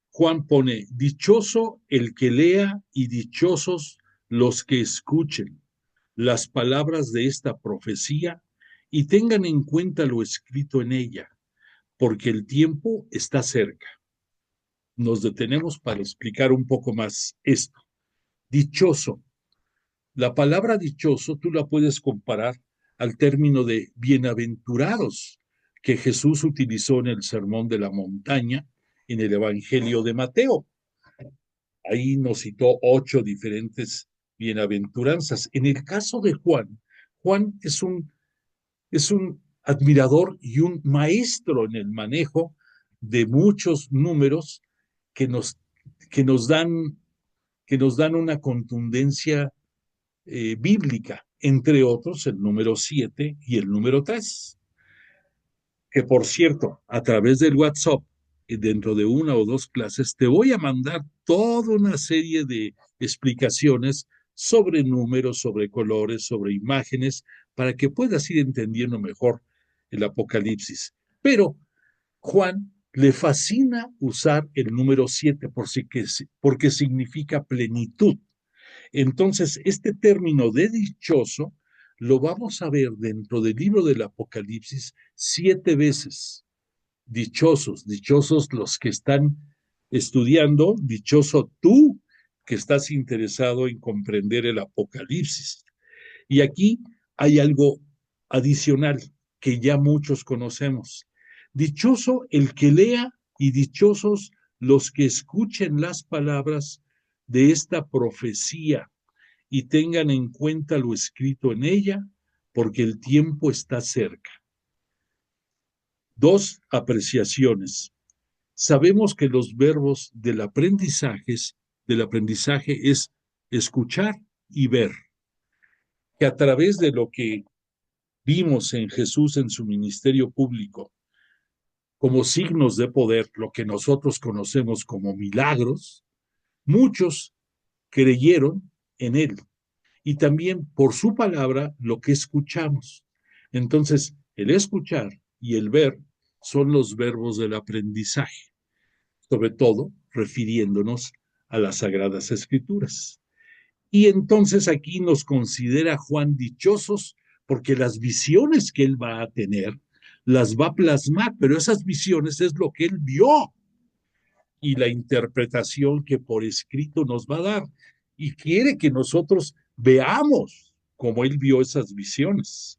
Juan pone, dichoso el que lea y dichosos los que escuchen las palabras de esta profecía y tengan en cuenta lo escrito en ella, porque el tiempo está cerca. Nos detenemos para explicar un poco más esto. Dichoso. La palabra dichoso tú la puedes comparar al término de bienaventurados que Jesús utilizó en el Sermón de la Montaña en el Evangelio de Mateo. Ahí nos citó 8 diferentes bienaventuranzas. En el caso de Juan, Juan es un admirador y un maestro en el manejo de muchos números que nos, que nos, dan, que nos dan una contundencia bíblica, entre otros el número 7 y el número 3, que por cierto, a través del WhatsApp, dentro de una o dos clases, te voy a mandar toda una serie de explicaciones sobre números, sobre colores, sobre imágenes, para que puedas ir entendiendo mejor el Apocalipsis. Pero Juan le fascina usar el número 7 porque significa plenitud. Entonces, este término de dichoso lo vamos a ver dentro del libro del Apocalipsis 7 veces. Dichosos, dichosos los que están estudiando, dichoso tú que estás interesado en comprender el Apocalipsis. Y aquí hay algo adicional que ya muchos conocemos. Dichoso el que lea y dichosos los que escuchen las palabras de esta profecía y tengan en cuenta lo escrito en ella, porque el tiempo está cerca. Dos apreciaciones. Sabemos que los verbos del aprendizaje es escuchar y ver, que a través de lo que vimos en Jesús en su ministerio público como signos de poder, lo que nosotros conocemos como milagros, muchos creyeron en él y también por su palabra lo que escuchamos. Entonces, el escuchar y el ver son los verbos del aprendizaje, sobre todo refiriéndonos a las Sagradas Escrituras. Y entonces aquí nos considera Juan dichosos porque las visiones que él va a tener las va a plasmar, pero esas visiones es lo que él vio y la interpretación que por escrito nos va a dar. Y quiere que nosotros veamos cómo él vio esas visiones.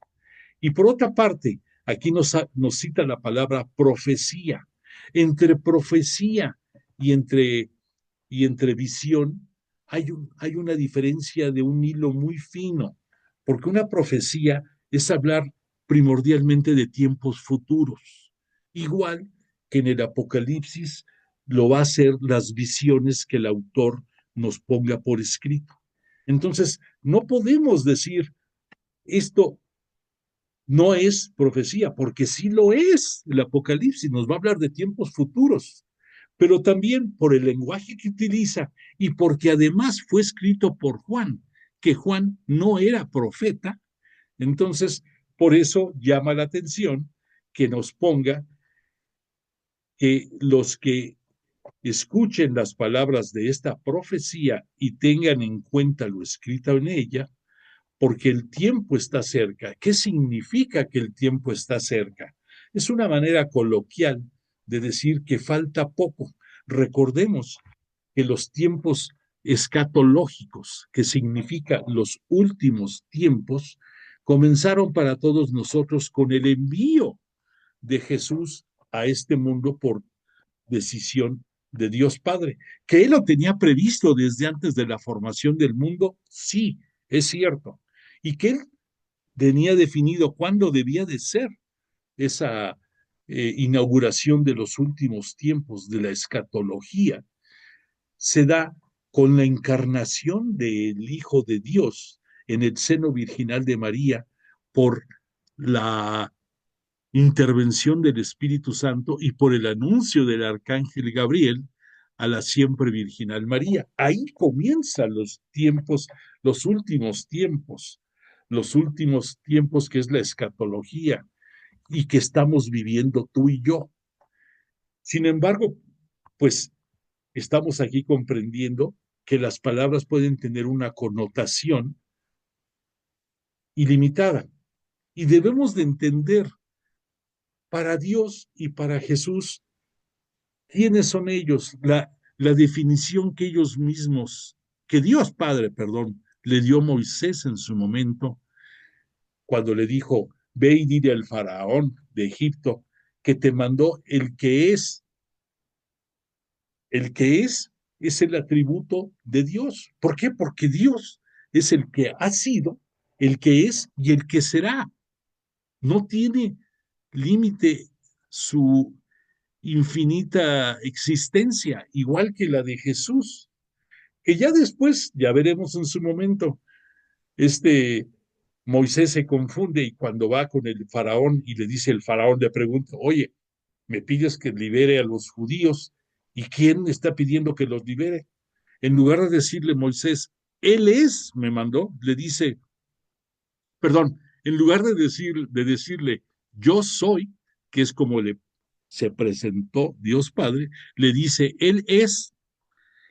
Y por otra parte, aquí nos cita la palabra profecía. Entre profecía y entre visión hay una diferencia de un hilo muy fino, porque una profecía es hablar primordialmente de tiempos futuros, igual que en el Apocalipsis lo va a ser las visiones que el autor nos ponga por escrito. Entonces, no podemos decir esto no es profecía, porque sí lo es. El Apocalipsis nos va a hablar de tiempos futuros, pero también por el lenguaje que utiliza y porque además fue escrito por Juan, que Juan no era profeta. Entonces, por eso llama la atención que nos ponga que los que escuchen las palabras de esta profecía y tengan en cuenta lo escrito en ella, porque el tiempo está cerca. ¿Qué significa que el tiempo está cerca? Es una manera coloquial de decir que falta poco. Recordemos que los tiempos escatológicos, que significa los últimos tiempos, comenzaron para todos nosotros con el envío de Jesús a este mundo por decisión de Dios Padre. ¿Que Él lo tenía previsto desde antes de la formación del mundo? Sí, es cierto. Y que Él tenía definido cuándo debía de ser esa inauguración de los últimos tiempos de la escatología, se da con la encarnación del Hijo de Dios en el seno virginal de María por la intervención del Espíritu Santo y por el anuncio del arcángel Gabriel a la siempre virginal María. Ahí comienzan los últimos tiempos que es la escatología y que estamos viviendo tú y yo. Sin embargo, pues estamos aquí comprendiendo que las palabras pueden tener una connotación ilimitada y debemos de entender para Dios y para Jesús quiénes son ellos, la definición que ellos mismos, que Dios Padre, perdón, le dio a Moisés en su momento, cuando le dijo, ve y dile al faraón de Egipto que te mandó el que es el atributo de Dios. ¿Por qué? Porque Dios es el que ha sido, el que es y el que será. No tiene límite su infinita existencia, igual que la de Jesús, que ya después, ya veremos en su momento, este Moisés se confunde y cuando va con el faraón y le dice el faraón, le pregunta, oye, me pides que libere a los judíos, ¿y quién está pidiendo que los libere? En lugar de decirle Moisés, él me mandó, le dice, perdón, en lugar de decirle, yo soy, que es como se presentó Dios Padre, le dice, él es,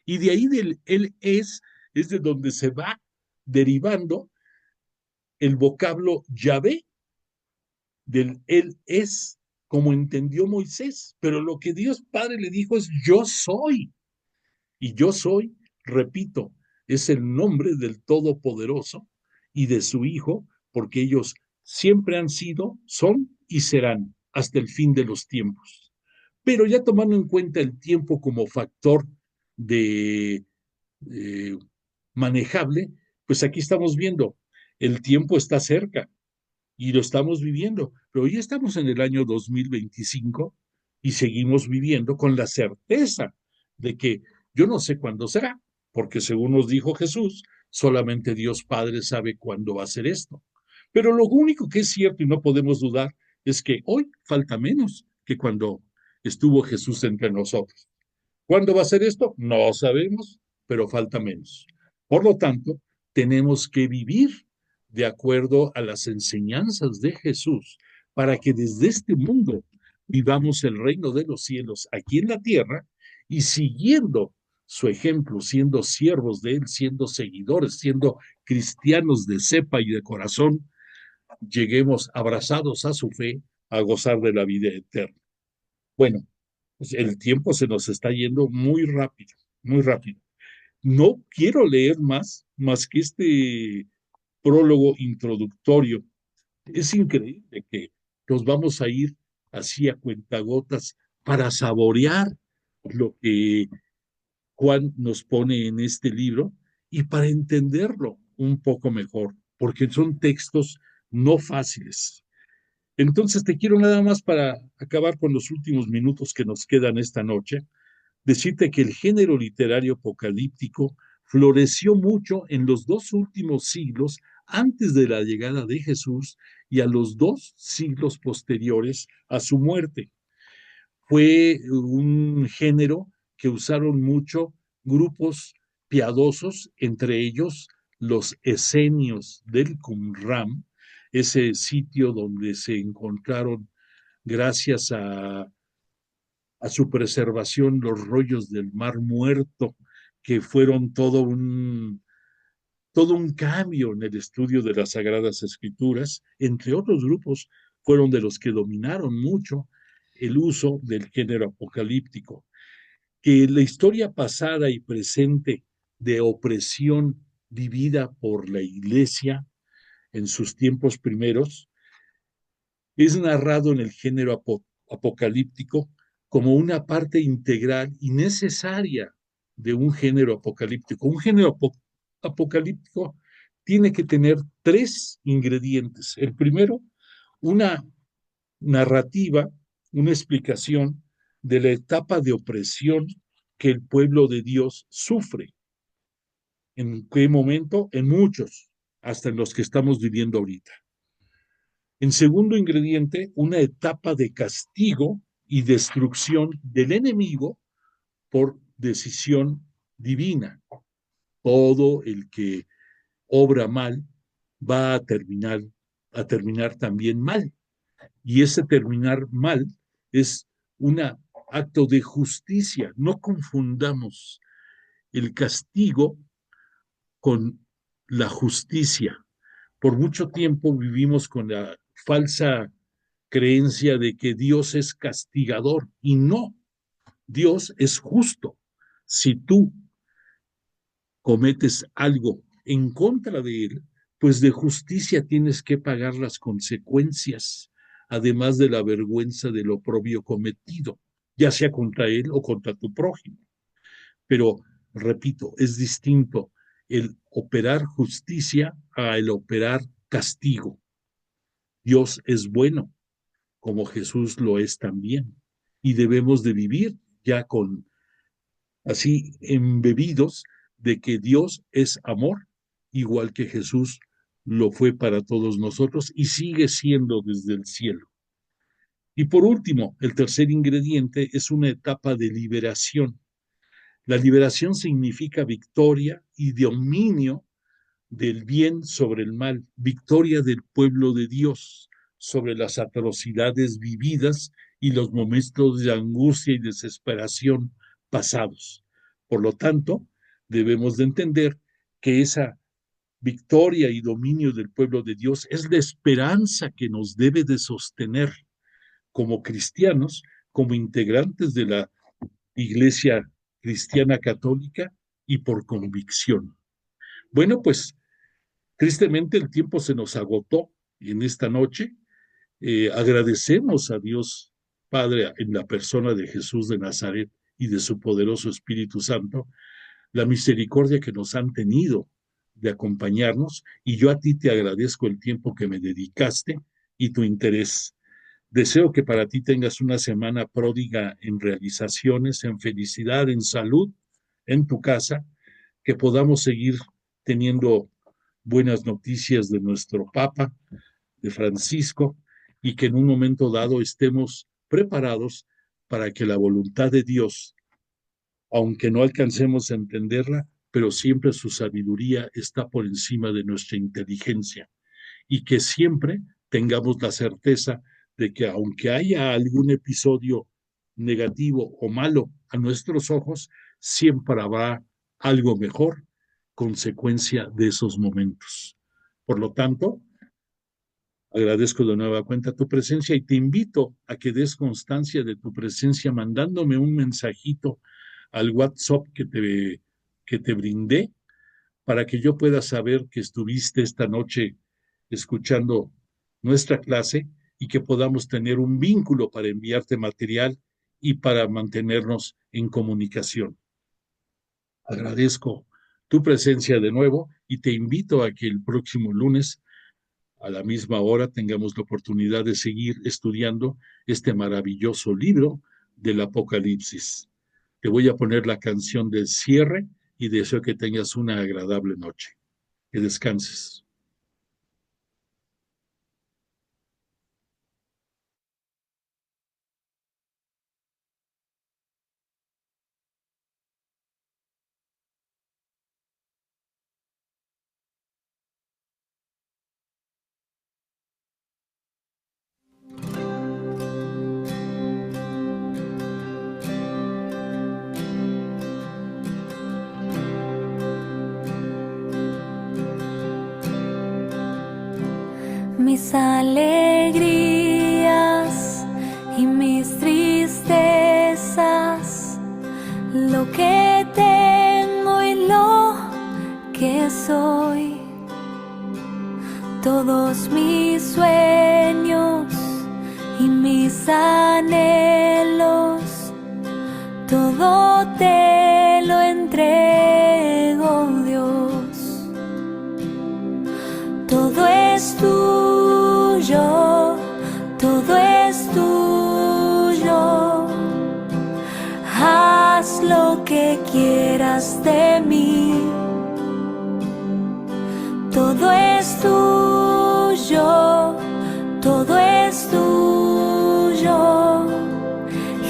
y de ahí del él es de donde se va derivando el vocablo Yahvé, del él es, como entendió Moisés, pero lo que Dios Padre le dijo es yo soy, y yo soy, repito, es el nombre del Todopoderoso y de su Hijo, porque ellos siempre han sido, son y serán hasta el fin de los tiempos. Pero ya tomando en cuenta el tiempo como factor de eh, manejable, pues aquí estamos viendo, el tiempo está cerca y lo estamos viviendo, pero hoy estamos en el año 2025 y seguimos viviendo con la certeza de que yo no sé cuándo será, porque según nos dijo Jesús, solamente Dios Padre sabe cuándo va a ser esto. Pero lo único que es cierto y no podemos dudar es que hoy falta menos que cuando estuvo Jesús entre nosotros. ¿Cuándo va a ser esto? No sabemos, pero falta menos. Por lo tanto, tenemos que vivir de acuerdo a las enseñanzas de Jesús para que desde este mundo vivamos el reino de los cielos aquí en la tierra y siguiendo su ejemplo, siendo siervos de él, siendo seguidores, siendo cristianos de cepa y de corazón, lleguemos abrazados a su fe a gozar de la vida eterna. Bueno, pues el tiempo se nos está yendo muy rápido, muy rápido. No quiero leer más que este prólogo introductorio. Es increíble que nos vamos a ir así a cuentagotas para saborear lo que Juan nos pone en este libro y para entenderlo un poco mejor, porque son textos no fáciles. Entonces te quiero nada más para acabar con los últimos minutos que nos quedan esta noche, decirte que el género literario apocalíptico floreció mucho en los dos últimos siglos antes de la llegada de Jesús y a los 2 siglos posteriores a su muerte. Fue un género que usaron mucho grupos piadosos, entre ellos los esenios del Qumran, ese sitio donde se encontraron, gracias a su preservación, los rollos del Mar Muerto, que fueron todo un cambio en el estudio de las Sagradas Escrituras. Entre otros grupos, fueron de los que dominaron mucho el uso del género apocalíptico. Que la historia pasada y presente de opresión vivida por la Iglesia en sus tiempos primeros es narrado en el género apocalíptico como una parte integral y necesaria de un género apocalíptico. Un género apocalíptico tiene que tener 3 ingredientes. El primero, una narrativa, una explicación de la etapa de opresión que el pueblo de Dios sufre. ¿En qué momento? En muchos, hasta en los que estamos viviendo ahorita. En segundo ingrediente, una etapa de castigo y destrucción del enemigo por decisión divina. Todo el que obra mal va a terminar también mal. Y ese terminar mal es un acto de justicia. No confundamos el castigo con la justicia. Por mucho tiempo vivimos con la falsa creencia de que Dios es castigador y no, Dios es justo. Si tú cometes algo en contra de él, pues de justicia tienes que pagar las consecuencias, además de la vergüenza del oprobio cometido, ya sea contra él o contra tu prójimo. Pero, repito, es distinto el operar justicia a el operar castigo. Dios es bueno, como Jesús lo es también, y debemos de vivir ya con así embebidos de que Dios es amor, igual que Jesús lo fue para todos nosotros y sigue siendo desde el cielo. Y por último, el tercer ingrediente es una etapa de liberación. La liberación significa victoria y dominio del bien sobre el mal, victoria del pueblo de Dios sobre las atrocidades vividas y los momentos de angustia y desesperación pasados. Por lo tanto, debemos de entender que esa victoria y dominio del pueblo de Dios es la esperanza que nos debe de sostener como cristianos, como integrantes de la Iglesia Cristiana Católica y por convicción. Bueno, pues tristemente el tiempo se nos agotó en esta noche. Agradecemos a Dios Padre en la persona de Jesús de Nazaret y de su poderoso Espíritu Santo, la misericordia que nos han tenido de acompañarnos, y yo a ti te agradezco el tiempo que me dedicaste y tu interés. Deseo que para ti tengas una semana pródiga en realizaciones, en felicidad, en salud, en tu casa, que podamos seguir teniendo buenas noticias de nuestro Papa, de Francisco, y que en un momento dado estemos preparados para que la voluntad de Dios, aunque no alcancemos a entenderla, pero siempre su sabiduría está por encima de nuestra inteligencia, y que siempre tengamos la certeza de que aunque haya algún episodio negativo o malo a nuestros ojos, siempre habrá algo mejor consecuencia de esos momentos. Por lo tanto, agradezco de nueva cuenta tu presencia y te invito a que des constancia de tu presencia mandándome un mensajito al WhatsApp que te brindé para que yo pueda saber que estuviste esta noche escuchando nuestra clase y que podamos tener un vínculo para enviarte material y para mantenernos en comunicación. Agradezco tu presencia de nuevo y te invito a que el próximo lunes a la misma hora tengamos la oportunidad de seguir estudiando este maravilloso libro del Apocalipsis. Te voy a poner la canción del cierre y deseo que tengas una agradable noche. Que descanses. Mis alegrías y mis tristezas, lo que tengo y lo que soy, todos mis sueños y mis anhelos, todo te lo entrego, Dios. Todo es tuyo, todo es tuyo. Haz lo que quieras de mí. Todo es tuyo, todo es tuyo.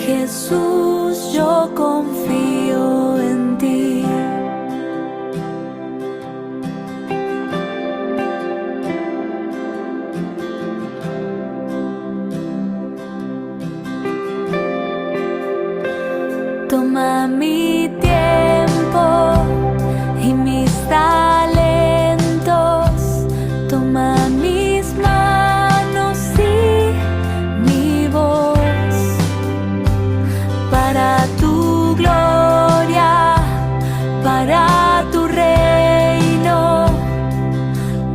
Jesús, yo confío en ti. Toma mi tiempo y mis talentos, toma mis manos y mi voz, para tu gloria, para tu reino,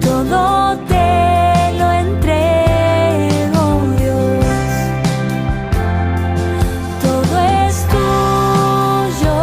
todo te lo entrego, Dios. Todo es tuyo,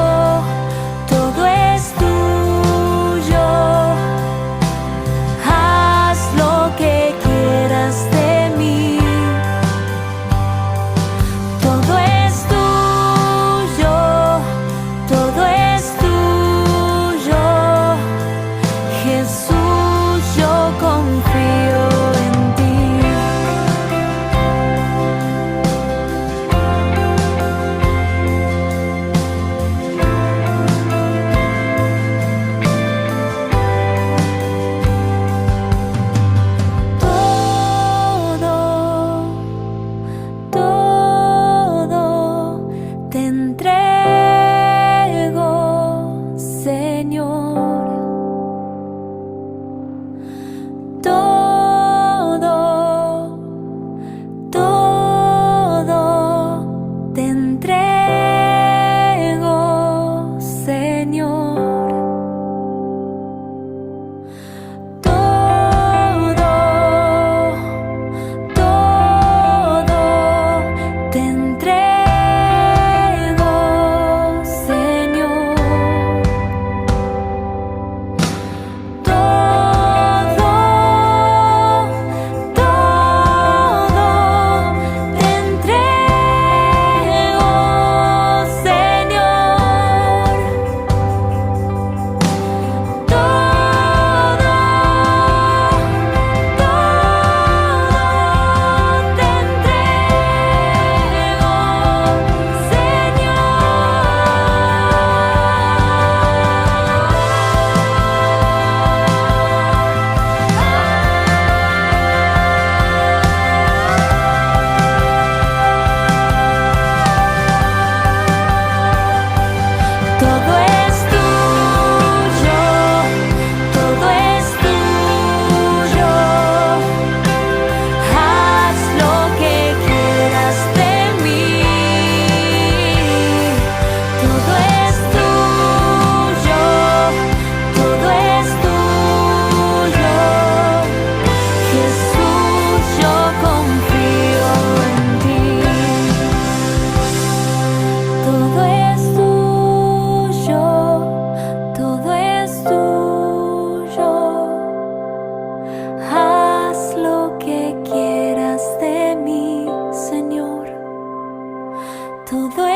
Todo